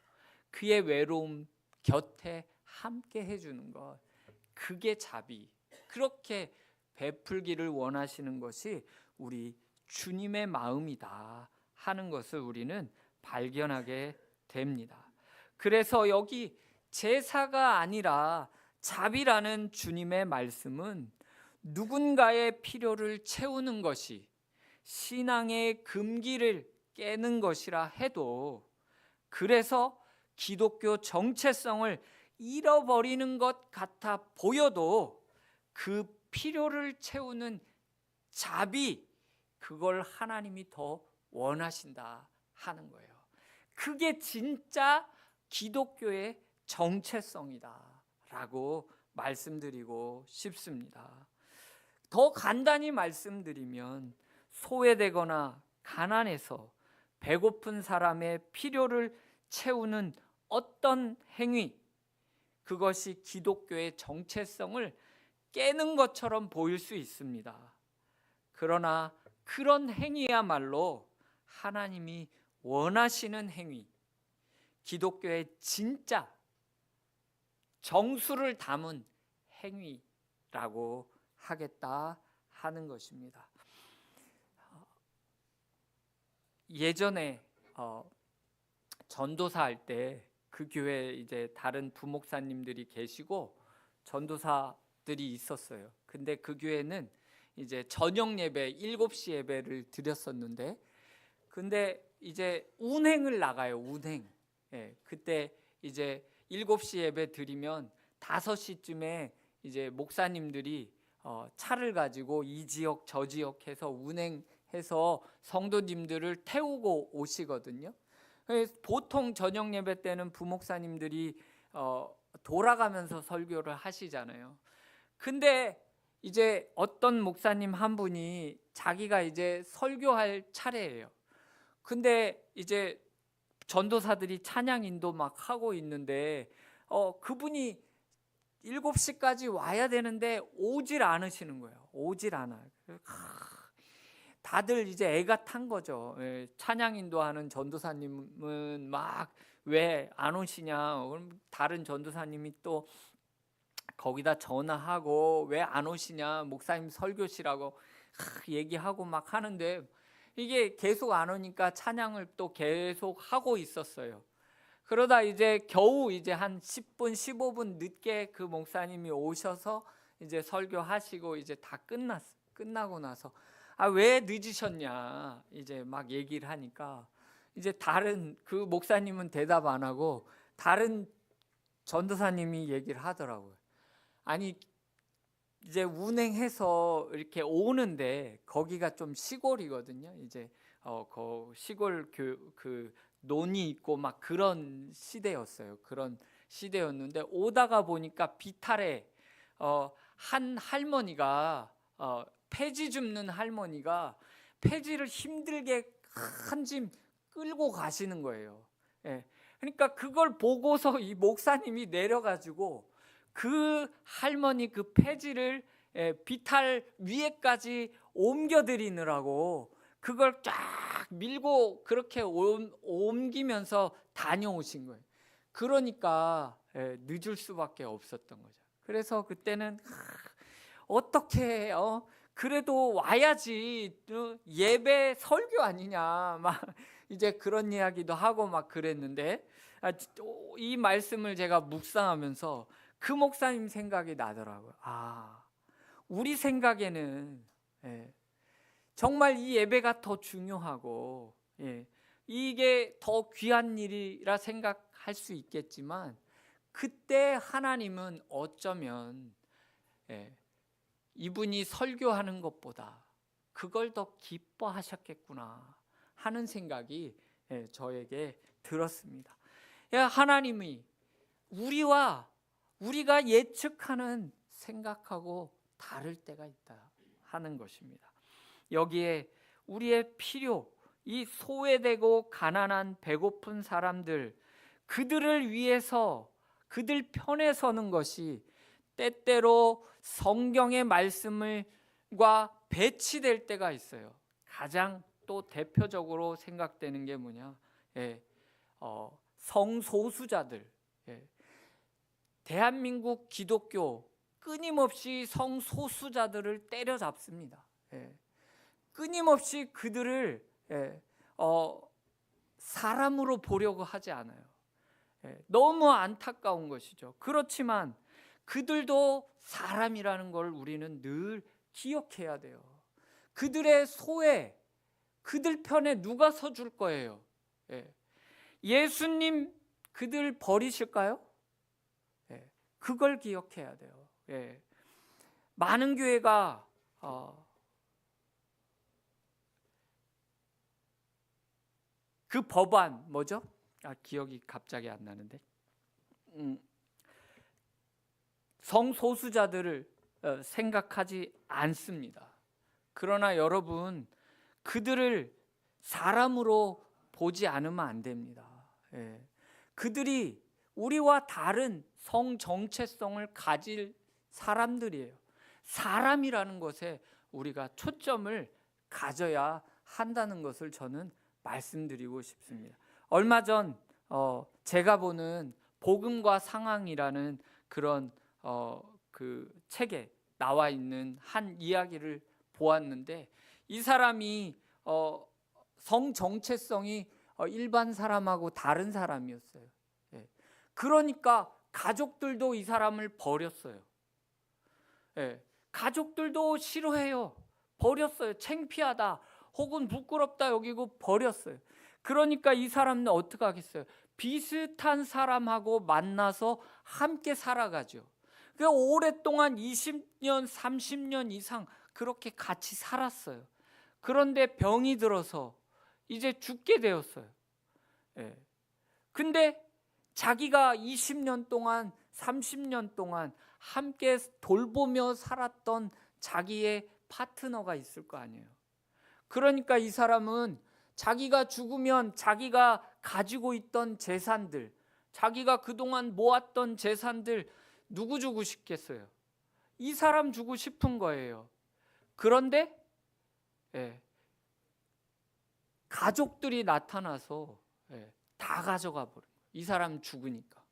그의 외로움 곁에 함께 해주는 것, 그게 자비. 그렇게 베풀기를 원하시는 것이 우리 주님의 마음이다 하는 것을 우리는 발견하게 됩니다. 그래서 여기 제사가 아니라 자비라는 주님의 말씀은 누군가의 필요를 채우는 것이 신앙의 금기를 깨는 것이라 해도, 그래서 기독교 정체성을 잃어버리는 것 같아 보여도 그 필요를 채우는 자비, 그걸 하나님이 더 원하신다 하는 거예요. 그게 진짜 기독교의 정체성이다 라고 말씀드리고 싶습니다. 더 간단히 말씀드리면, 소외되거나 가난해서 배고픈 사람의 필요를 채우는 어떤 행위, 그것이 기독교의 정체성을 깨는 것처럼 보일 수 있습니다. 그러나 그런 행위야말로 하나님이 원하시는 행위, 기독교의 진짜 정수를 담은 행위라고 하겠다 하는 것입니다. 예전에 전도사 할 때 그 교회에 이제 다른 부목사님들이 계시고 전도사들이 있었어요. 근데 그 교회는 이제 저녁 예배 7시 예배를 드렸었는데, 근데 이제 운행을 나가요. 운행. 예, 그때 이제 7시 예배 드리면 5시쯤에 이제 목사님들이 차를 가지고 이 지역 저 지역 해서 운행해서 성도님들을 태우고 오시거든요. 보통 저녁 예배 때는 부목사님들이 돌아가면서 설교를 하시잖아요. 근데 이제 어떤 목사님 한 분이 자기가 이제 설교할 차례예요. 근데 이제 전도사들이 찬양 인도 막 하고 있는데 그분이 7시까지 와야 되는데 오질 않으시는 거예요. 오질 않아요. 다들 이제 애가 탄 거죠. 찬양 인도하는 전도사님은 막 왜 안 오시냐. 그럼 다른 전도사님이 또 거기다 전화하고 왜 안 오시냐, 목사님 설교시라고 얘기하고 막 하는데 이게 계속 안 오니까 찬양을 또 계속 하고 있었어요. 그러다 이제 겨우 이제 한 10분 15분 늦게 그 목사님이 오셔서 이제 설교하시고 이제 다 끝나고 나서 왜 늦으셨냐 이제 막 얘기를 하니까 이제 다른 그 목사님은 대답 안 하고 다른 전도사님이 얘기를 하더라고요. 아니 이제 운행해서 이렇게 오는데 거기가 좀 시골이거든요. 이제 그 시골 그 논이 있고 막 그런 시대였어요. 그런 시대였는데 오다가 보니까 비탈에 한 할머니가 폐지 줍는 할머니가 폐지를 힘들게 한 짐 끌고 가시는 거예요. 예. 그러니까 그걸 보고서 이 목사님이 내려가지고 그 할머니 그 폐지를 비탈 위에까지 옮겨드리느라고 그걸 쫙 밀고 그렇게 옮기면서 다녀오신 거예요. 그러니까 늦을 수밖에 없었던 거죠. 그래서 그때는 어떻게 그래도 와야지 예배 설교 아니냐 막 이제 그런 이야기도 하고 막 그랬는데 이 말씀을 제가 묵상하면서 그 목사님 생각이 나더라고요. 우리 생각에는 정말 이 예배가 더 중요하고 이게 더 귀한 일이라 생각할 수 있겠지만 그때 하나님은 어쩌면 이분이 설교하는 것보다 그걸 더 기뻐하셨겠구나 하는 생각이 저에게 들었습니다. 하나님이 우리가 예측하는 생각하고 다를 때가 있다 하는 것입니다. 여기에 우리의 필요, 이 소외되고 가난한 배고픈 사람들, 그들을 위해서 그들 편에 서는 것이 때때로 성경의 말씀과 배치될 때가 있어요. 가장 또 대표적으로 생각되는 게 뭐냐? 성소수자들. 대한민국 기독교 끊임없이 성소수자들을 때려잡습니다. 끊임없이 그들을 사람으로 보려고 하지 않아요. 너무 안타까운 것이죠. 그렇지만 그들도 사람이라는 걸 우리는 늘 기억해야 돼요. 그들의 소외, 그들 편에 누가 서줄 거예요? 예수님 그들 버리실까요? 그걸 기억해야 돼요. 많은 교회가 그 법안 뭐죠? 기억이 갑자기 안 나는데 성소수자들을 생각하지 않습니다. 그러나 여러분 그들을 사람으로 보지 않으면 안 됩니다. 그들이 우리와 다른 성 정체성을 가질 사람들이에요. 사람이라는 것에 우리가 초점을 가져야 한다는 것을 저는 말씀드리고 싶습니다. 얼마 전 제가 보는 복음과 상황이라는 그런 그 책에 나와 있는 한 이야기를 보았는데 이 사람이 성 정체성이 일반 사람하고 다른 사람이었어요. 예. 그러니까 가족들도 이 사람을 버렸어요. 예. 가족들도 싫어해요. 버렸어요. 창피하다 혹은 부끄럽다 여기고 버렸어요. 그러니까 이 사람은 어떻게 하겠어요? 비슷한 사람하고 만나서 함께 살아가죠. 그 오랫동안 20년, 30년 이상 그렇게 같이 살았어요. 그런데 병이 들어서 이제 죽게 되었어요. 예. 근데 자기가 20년 동안, 30년 동안 함께 돌보며 살았던 자기의 파트너가 있을 거 아니에요. 그러니까 이 사람은 자기가 죽으면 자기가 가지고 있던 재산들, 자기가 그동안 모았던 재산들 누구 주고 싶겠어요? 이 사람 주고 싶은 거예요. 그런데 가족들이 나타나서 다 가져가 버린 거예요. 이 사람 죽으니까.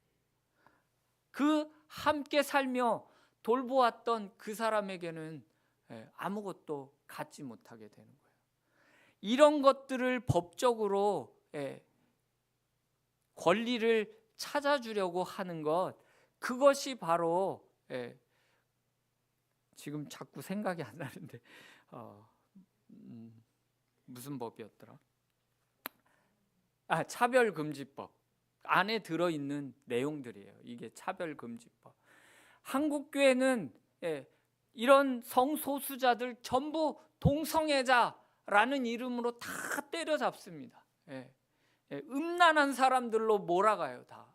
그 함께 살며 돌보았던 그 사람에게는 아무것도 갖지 못하게 되는 거예요. 이런 것들을 법적으로 권리를 찾아주려고 하는 것, 그것이 바로 지금 자꾸 생각이 안 나는데 무슨 법이었더라? 차별금지법 안에 들어있는 내용들이에요. 이게 차별금지법. 한국교회는 이런 성소수자들 전부 동성애자라는 이름으로 다 때려잡습니다. 음란한 사람들로 몰아가요. 다.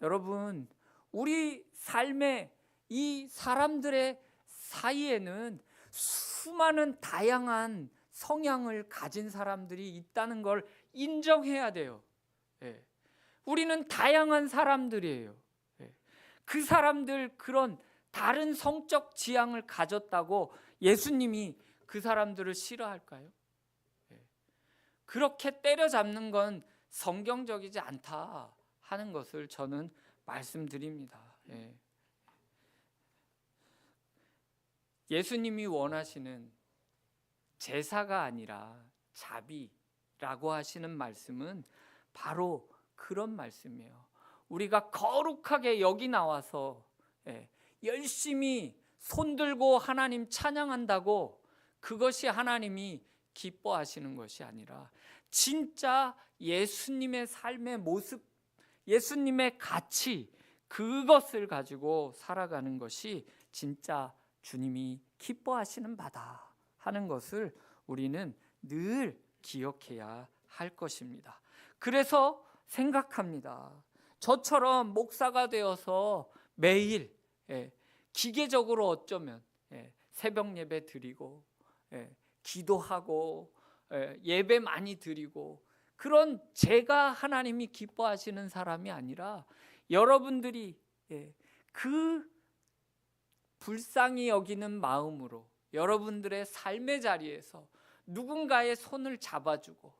여러분, 우리 삶의 이 사람들의 사이에는 수많은 다양한 성향을 가진 사람들이 있다는 걸 인정해야 돼요. 우리는 다양한 사람들이에요. 그 사람들, 그런 다른 성적 지향을 가졌다고 예수님이 그 사람들을 싫어할까요? 그렇게 때려잡는 건 성경적이지 않다 하는 것을 저는 말씀드립니다. 예수님이 원하시는 제사가 아니라 자비라고 하시는 말씀은 바로 그런 말씀이에요. 우리가 거룩하게 여기 나와서 열심히 손들고 하나님 찬양한다고 그것이 하나님이 기뻐하시는 것이 아니라 진짜 예수님의 삶의 모습, 예수님의 가치, 그것을 가지고 살아가는 것이 진짜 주님이 기뻐하시는 바다 하는 것을 우리는 늘 기억해야 할 것입니다. 그래서 생각합니다. 저처럼 목사가 되어서 매일 기계적으로 어쩌면 새벽 예배 드리고 기도하고 예배 많이 드리고 그런 제가 하나님이 기뻐하시는 사람이 아니라 여러분들이 그 불쌍히 여기는 마음으로 여러분들의 삶의 자리에서 누군가의 손을 잡아주고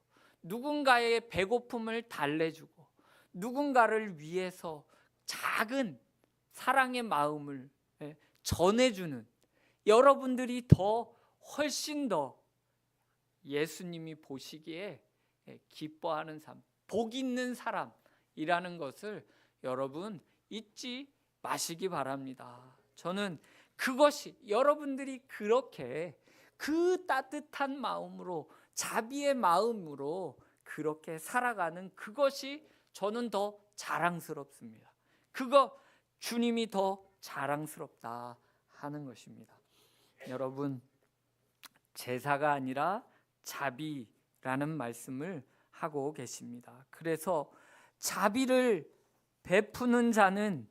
누군가의 배고픔을 달래주고 누군가를 위해서 작은 사랑의 마음을 전해주는 여러분들이 더 훨씬 더 예수님이 보시기에 기뻐하는 삶, 복 있는 사람이라는 것을 여러분 잊지 마시기 바랍니다. 저는 그것이 여러분들이 그렇게 그 따뜻한 마음으로 자비의 마음으로 그렇게 살아가는 그것이 저는 더 자랑스럽습니다. 그거 주님이 더 자랑스럽다 하는 것입니다. 여러분, 제사가 아니라 자비라는 말씀을 하고 계십니다. 그래서 자비를 베푸는 자는,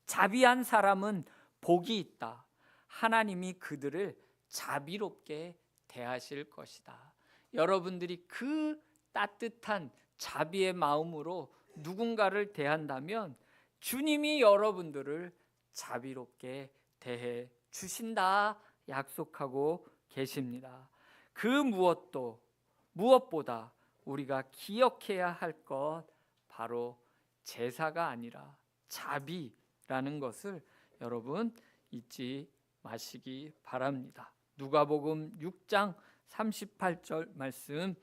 자비한 사람은 복이 있다. 하나님이 그들을 자비롭게 대하실 것이다. 여러분들이 그 따뜻한 자비의 마음으로 누군가를 대한다면 주님이 여러분들을 자비롭게 대해 주신다 약속하고 계십니다. 그 무엇보다 우리가 기억해야 할 것 바로 제사가 아니라 자비라는 것을 여러분 잊지 마시기 바랍니다. 누가복음 6장 38절 말씀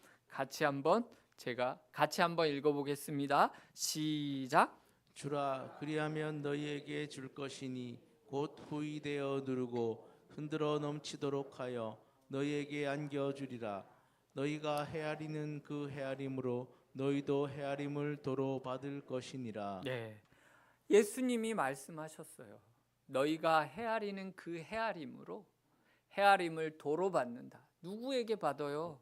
제가 같이 한번 읽어보겠습니다. 시작. 주라 그리하면 너희에게 줄 것이니 곧 후이되어 누르고 흔들어 넘치도록 하여 너희에게 안겨주리라. 너희가 헤아리는 그 헤아림으로 너희도 헤아림을 도로 받을 것이니라. 네, 예수님이 말씀하셨어요. 너희가 헤아리는 그 헤아림으로 헤아림을 도로 받는다. 누구에게 받아요?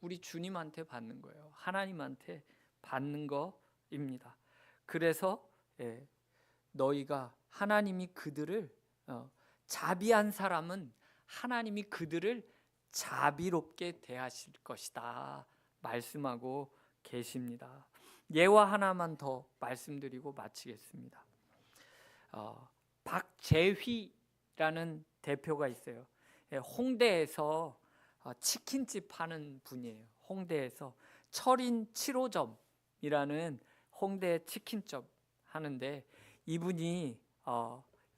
우리 주님한테 받는 거예요. 하나님한테 받는 거입니다. 그래서 너희가 하나님이 그들을 자비한 사람은 하나님이 그들을 자비롭게 대하실 것이다 말씀하고 계십니다. 예화 하나만 더 말씀드리고 마치겠습니다. 박재휘라는 대표가 있어요. 홍대에서 치킨집 하는 분이에요. 홍대에서 철인 7호점이라는 홍대 치킨집 하는데 이분이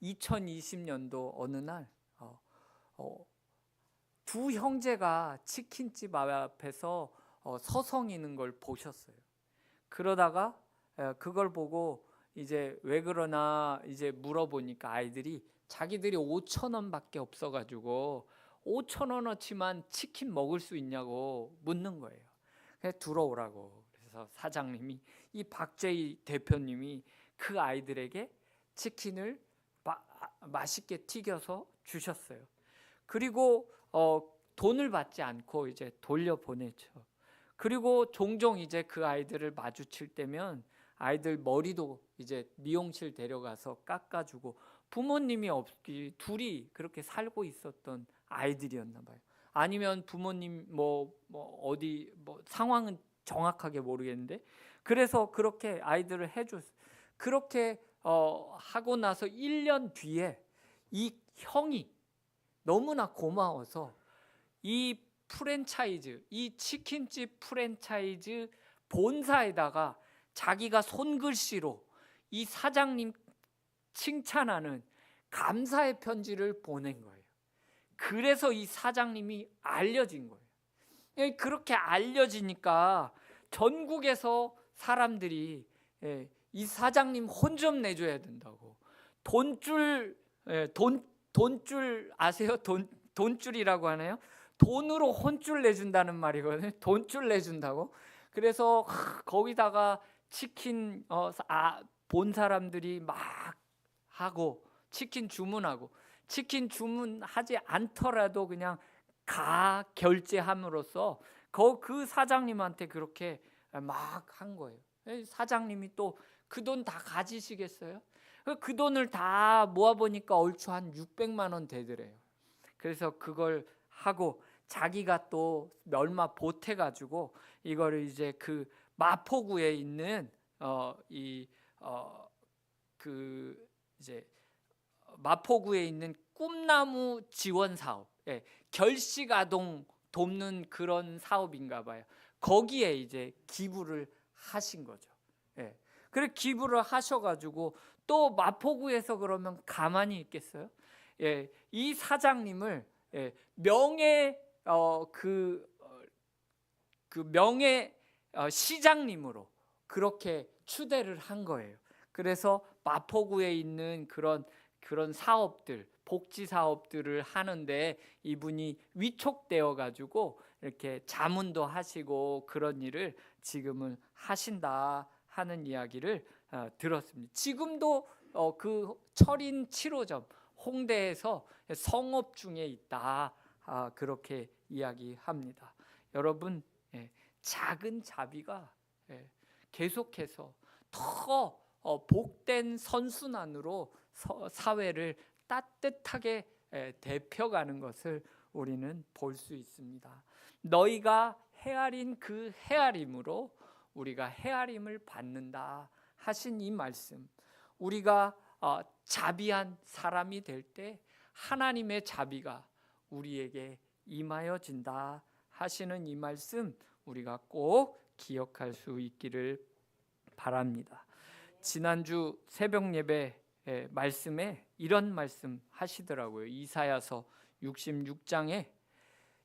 2020년도 어느 날 두 형제가 치킨집 앞에서 서성이는 걸 보셨어요. 그러다가 그걸 보고 이제 왜 그러나 이제 물어보니까 아이들이 자기들이 5,000원밖에 없어가지고 5,000원어치만 치킨 먹을 수 있냐고 묻는 거예요. 그래서 들어오라고. 그래서 사장님이 이 박재희 대표님이 그 아이들에게 치킨을 맛있게 튀겨서 주셨어요. 그리고 돈을 받지 않고 이제 돌려보냈죠. 그리고 종종 이제 그 아이들을 마주칠 때면 아이들 머리도 이제 미용실 데려가서 깎아주고 부모님이 없기 둘이 그렇게 살고 있었던 아이들이었나 봐요. 아니면 부모님 어디 상황은 정확하게 모르겠는데 그래서 그렇게 아이들을 해줬어요. 그렇게 하고 나서 1년 뒤에 이 형이 너무나 고마워서 이 프랜차이즈, 이 치킨집 프랜차이즈 본사에다가 자기가 손글씨로 이 사장님 칭찬하는 감사의 편지를 보낸 거예요. 그래서 이 사장님이 알려진 거예요. 그렇게 알려지니까 전국에서 사람들이 이 사장님 혼 좀 내줘야 된다고 돈줄 아세요? 돈줄이라고 하나요? 돈으로 혼줄 내준다는 말이거든요. 돈줄 내준다고. 그래서 거기다가 치킨 본 사람들이 막 하고 치킨 주문하고 치킨 주문하지 않더라도 그냥 결제함으로써 그 사장님한테 그렇게 막 한 거예요. 사장님이 또 그 돈 다 가지시겠어요? 그 돈을 다 모아보니까 얼추 한 600만 원 되더래요. 그래서 그걸 하고 자기가 또 얼마 보태가지고 이거를 이제 그 마포구에 있는 이제 마포구에 있는 꿈나무 지원 사업, 결식 아동 돕는 그런 사업인가 봐요. 거기에 이제 기부를 하신 거죠. 그래 기부를 하셔가지고 또 마포구에서 그러면 가만히 있겠어요? 이 사장님을 명예 시장님으로 그렇게 추대를 한 거예요. 그래서 마포구에 있는 그런 사업들, 복지 사업들을 하는데 이분이 위촉되어 가지고 이렇게 자문도 하시고 그런 일을 지금은 하신다 하는 이야기를 들었습니다. 지금도 그 철인 7호점 홍대에서 성업 중에 있다 그렇게 이야기합니다. 여러분 작은 자비가 계속해서 더 복된 선순환으로 사회를 따뜻하게 대표가는 것을 우리는 볼 수 있습니다. 너희가 헤아린 그 헤아림으로 우리가 헤아림을 받는다 하신 이 말씀, 우리가 자비한 사람이 될 때 하나님의 자비가 우리에게 임하여진다 하시는 이 말씀 우리가 꼭 기억할 수 있기를 바랍니다. 지난주 새벽 예배 말씀에 이런 말씀 하시더라고요. 이사야서 66장에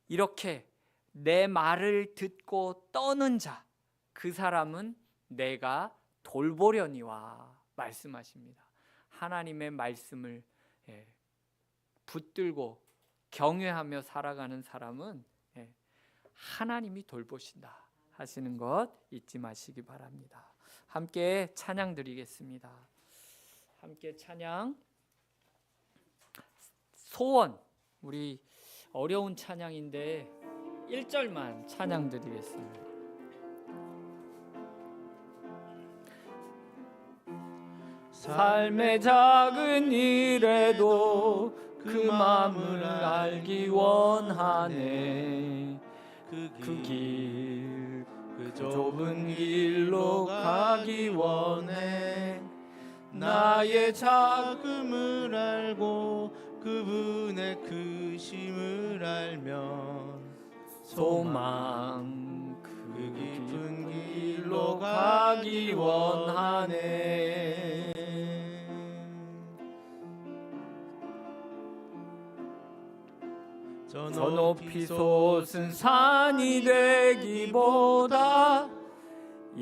이렇게 내 말을 듣고 떠는 자, 그 사람은 내가 돌보려니와 말씀하십니다. 하나님의 말씀을 붙들고 경외하며 살아가는 사람은 하나님이 돌보신다 하시는 것 잊지 마시기 바랍니다. 함께 찬양 드리겠습니다. 함께 찬양 소원, 우리 어려운 찬양인데 1절만 찬양 드리겠습니다. 삶의 작은 일에도 그 마음을 알기 원하네. 그 길, 그 좁은 길로 가기 원해. 나의 작음을 알고 그분의 크심을 알면 소망 그 깊은 길로 가기 원하네. 저 높이 솟은 산이 되기보다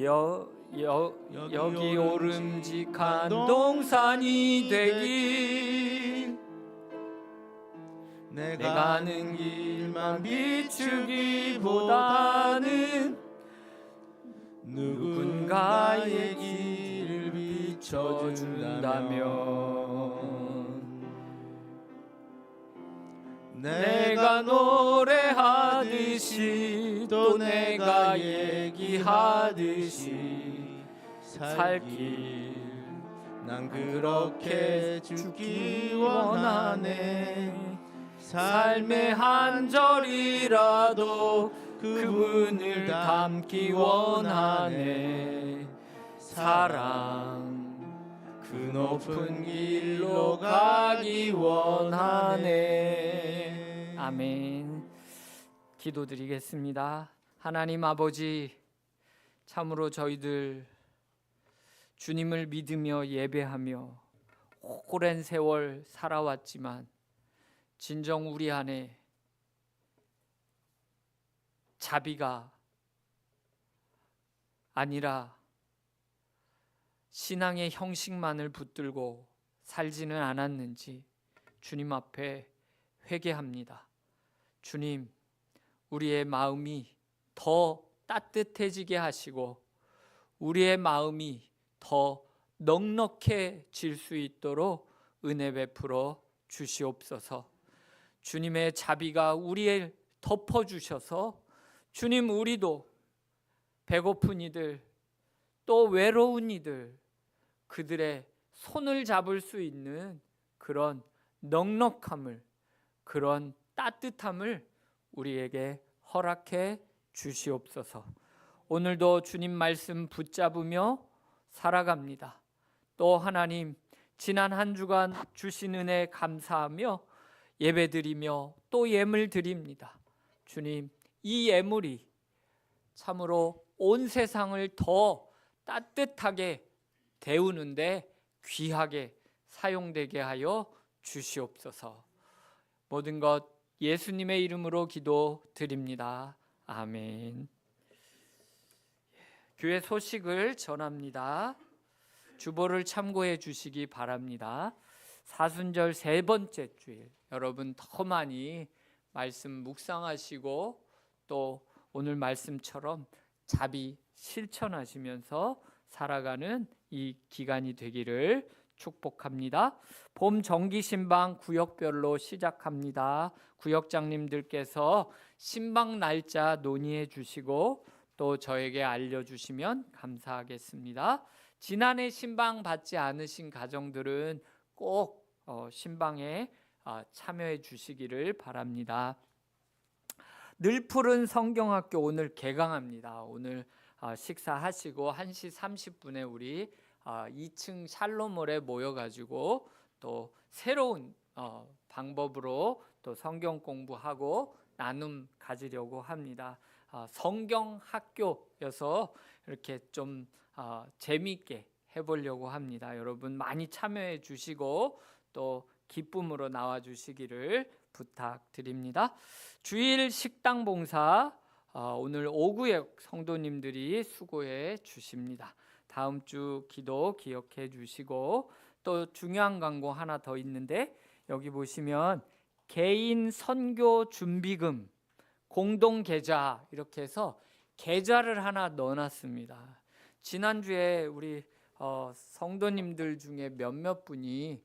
여기 오름직한 동산이 되길. 내가 가는 길만 비추기보다는 누군가의 길을 비춰준다면 내가 노래하듯이 또 내가 얘기하듯이 살길 난 그렇게 죽기 원하네. 삶의 한 절이라도 그분을 담기 원하네. 사랑 그 높은 길로 가기 원하네. 아멘. 기도드리겠습니다. 하나님 아버지, 참으로 저희들 주님을 믿으며 예배하며 오랜 세월 살아왔지만 진정 우리 안에 자비가 아니라 신앙의 형식만을 붙들고 살지는 않았는지 주님 앞에 회개합니다. 주님, 우리의 마음이 더 따뜻해지게 하시고 우리의 마음이 더 넉넉해질 수 있도록 은혜 베풀어 주시옵소서. 주님의 자비가 우리를 덮어주셔서 주님, 우리도 배고픈 이들 또 외로운 이들 그들의 손을 잡을 수 있는 그런 넉넉함을, 그런 따뜻함을 우리에게 허락해 주시옵소서. 오늘도 주님 말씀 붙잡으며 살아갑니다. 또 하나님, 지난 한 주간 주신 은혜 감사하며 예배드리며 또 예물 드립니다. 주님, 이 예물이 참으로 온 세상을 더 따뜻하게 데우는데 귀하게 사용되게 하여 주시옵소서. 모든 것 예수님의 이름으로 기도드립니다. 아멘. 교회 소식을 전합니다. 주보를 참고해 주시기 바랍니다. 사순절 세 번째 주일, 여러분 더 많이 말씀 묵상하시고 또 오늘 말씀처럼 자비 실천하시면서 살아가는 이 기간이 되기를 축복합니다. 봄 정기 신방 구역별로 시작합니다. 구역장님들께서 신방 날짜 논의해 주시고 또 저에게 알려주시면 감사하겠습니다. 지난해 신방 받지 않으신 가정들은 꼭 신방에 참여해 주시기를 바랍니다. 늘 푸른 성경학교 오늘 개강합니다. 오늘 식사하시고 1시 30분에 우리 2층 샬롬홀에 모여가지고 또 새로운 방법으로 또 성경 공부하고 나눔 가지려고 합니다. 성경 학교여서 이렇게 좀 재미있게 해보려고 합니다. 여러분 많이 참여해 주시고 또 기쁨으로 나와 주시기를 부탁드립니다. 주일 식당 봉사 오늘 오구에 성도님들이 수고해 주십니다. 다음 주 기도 기억해 주시고 또 중요한 광고 하나 더 있는데 여기 보시면 개인 선교 준비금 공동 계좌 이렇게 해서 계좌를 하나 넣어놨습니다. 지난주에 우리 성도님들 중에 몇몇 분이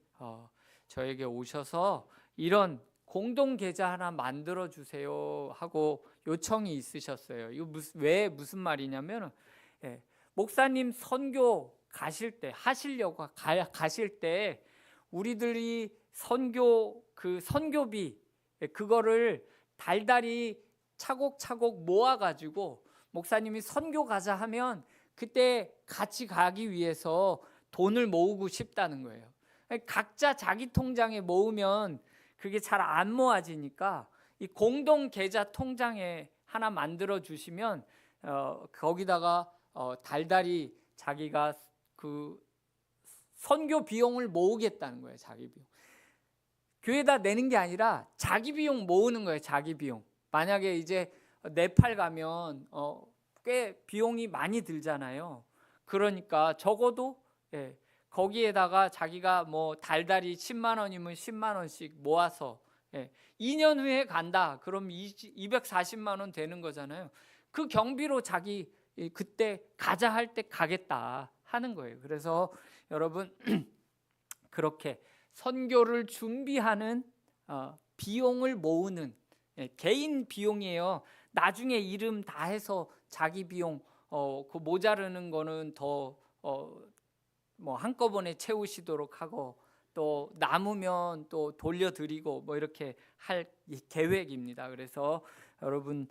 저에게 오셔서 이런 공동 계좌 하나 만들어 주세요 하고 요청이 있으셨어요. 이거 무슨 말이냐면 목사님 선교 가실 때 하시려고 가실 때 우리들이 선교비 그거를 달달이 차곡차곡 모아가지고 목사님이 선교 가자 하면 그때 같이 가기 위해서 돈을 모으고 싶다는 거예요. 각자 자기 통장에 모으면 그게 잘 안 모아지니까 이 공동 계좌 통장에 하나 만들어 주시면 거기다가 달달이 자기가 그 선교 비용을 모으겠다는 거예요. 자기 비용. 교회에다 내는 게 아니라 자기 비용 모으는 거예요. 자기 비용. 만약에 이제 네팔 가면 꽤 비용이 많이 들잖아요. 그러니까 적어도 거기에다가 자기가 뭐 달달이 10만 원이면 10만 원씩 모아서 2년 후에 간다. 그럼 240만 원 되는 거잖아요. 그 경비로 자기 그때 가자 할 때 가겠다 하는 거예요. 그래서 여러분 그렇게 선교를 준비하는 비용을 모으는 개인 비용이에요. 나중에 이름 다 해서 자기 비용 그 모자르는 거는 더 뭐 한꺼번에 채우시도록 하고 또 남으면 또 돌려드리고 뭐 이렇게 할 계획입니다. 그래서 여러분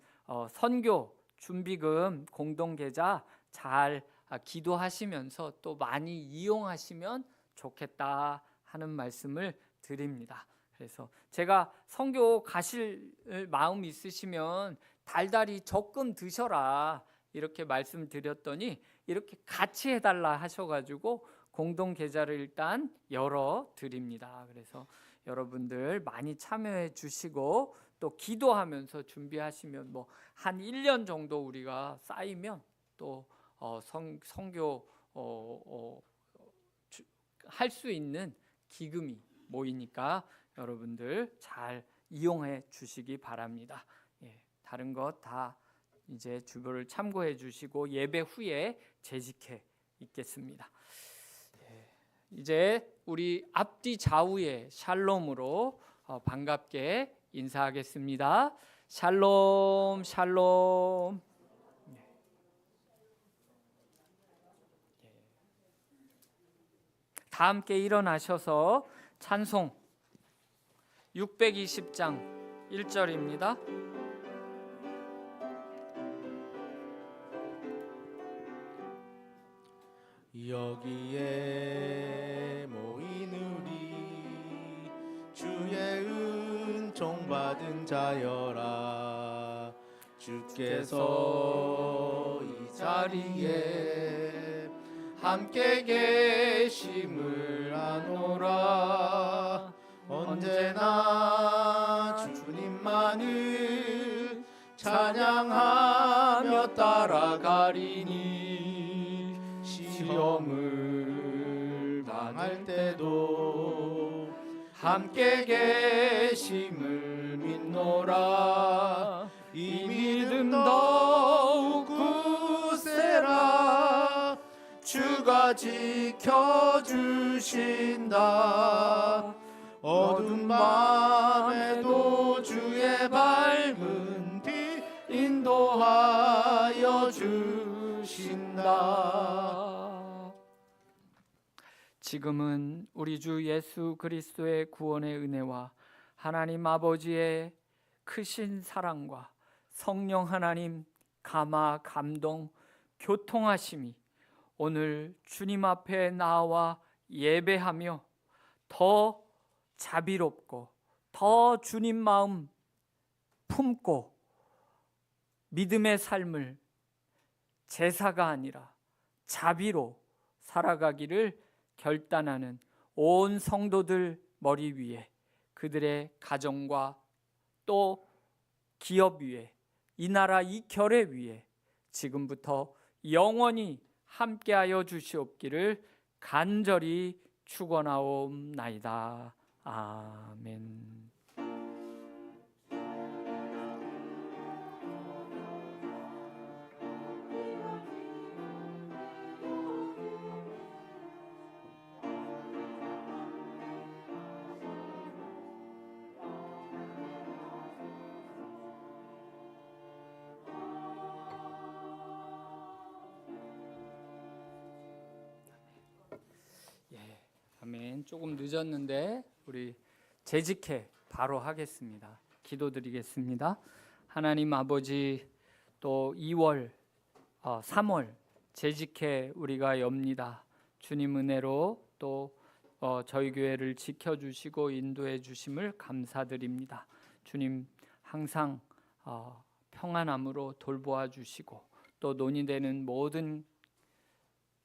선교 준비금 공동계좌 잘 기도하시면서 또 많이 이용하시면 좋겠다 하는 말씀을 드립니다. 그래서 제가 선교 가실 마음 있으시면 달달이 적금 드셔라 이렇게 말씀드렸더니 이렇게 같이 해달라 하셔가지고 공동 계좌를 일단 열어 드립니다. 그래서 여러분들 많이 참여해 주시고 또 기도하면서 준비하시면 뭐 한 1년 정도 우리가 쌓이면 또 선교 할 수 있는 기금이 모이니까 여러분들 잘 이용해 주시기 바랍니다. 다른 것 다 이제 주보를 참고해 주시고 예배 후에 재직해 있겠습니다. 이제 우리 앞뒤 좌우의 샬롬으로 반갑게 인사하겠습니다. 샬롬 샬롬. 다 함께 일어나셔서 찬송 620장 1절입니다. 여기에 모인 우리 주의 은총 받은 자여라. 주께서 이 자리에 함께 계심을 아노라. 언제나 주님만을 찬양하며 따라가리니 시험을 당할 때도 함께 계심을 믿노라. 이 믿음 더욱 굳세라. 주가 지켜주신다. 어두운 밤에도 주의 밝은 빛 인도하여 주신다. 지금은 우리 주 예수 그리스도의 구원의 은혜와 하나님 아버지의 크신 사랑과 성령 하나님 감화 감동 교통하심이 오늘 주님 앞에 나와 예배하며 더 자비롭고 더 주님 마음 품고 믿음의 삶을 제사가 아니라 자비로 살아가기를 결단하는 온 성도들 머리 위에, 그들의 가정과 또 기업 위에, 이 나라 이 결의 위에 지금부터 영원히 함께하여 주시옵기를 간절히 축원하옵나이다. 아멘. 아멘. 조금 늦었는데 우리 재직해 바로 하겠습니다. 기도드리겠습니다. 하나님 아버지, 또 2월 3월 재직해 우리가 엽니다. 주님 은혜로 또 저희 교회를 지켜주시고 인도해 주심을 감사드립니다. 주님 항상 평안함으로 돌보아 주시고 또 논의되는 모든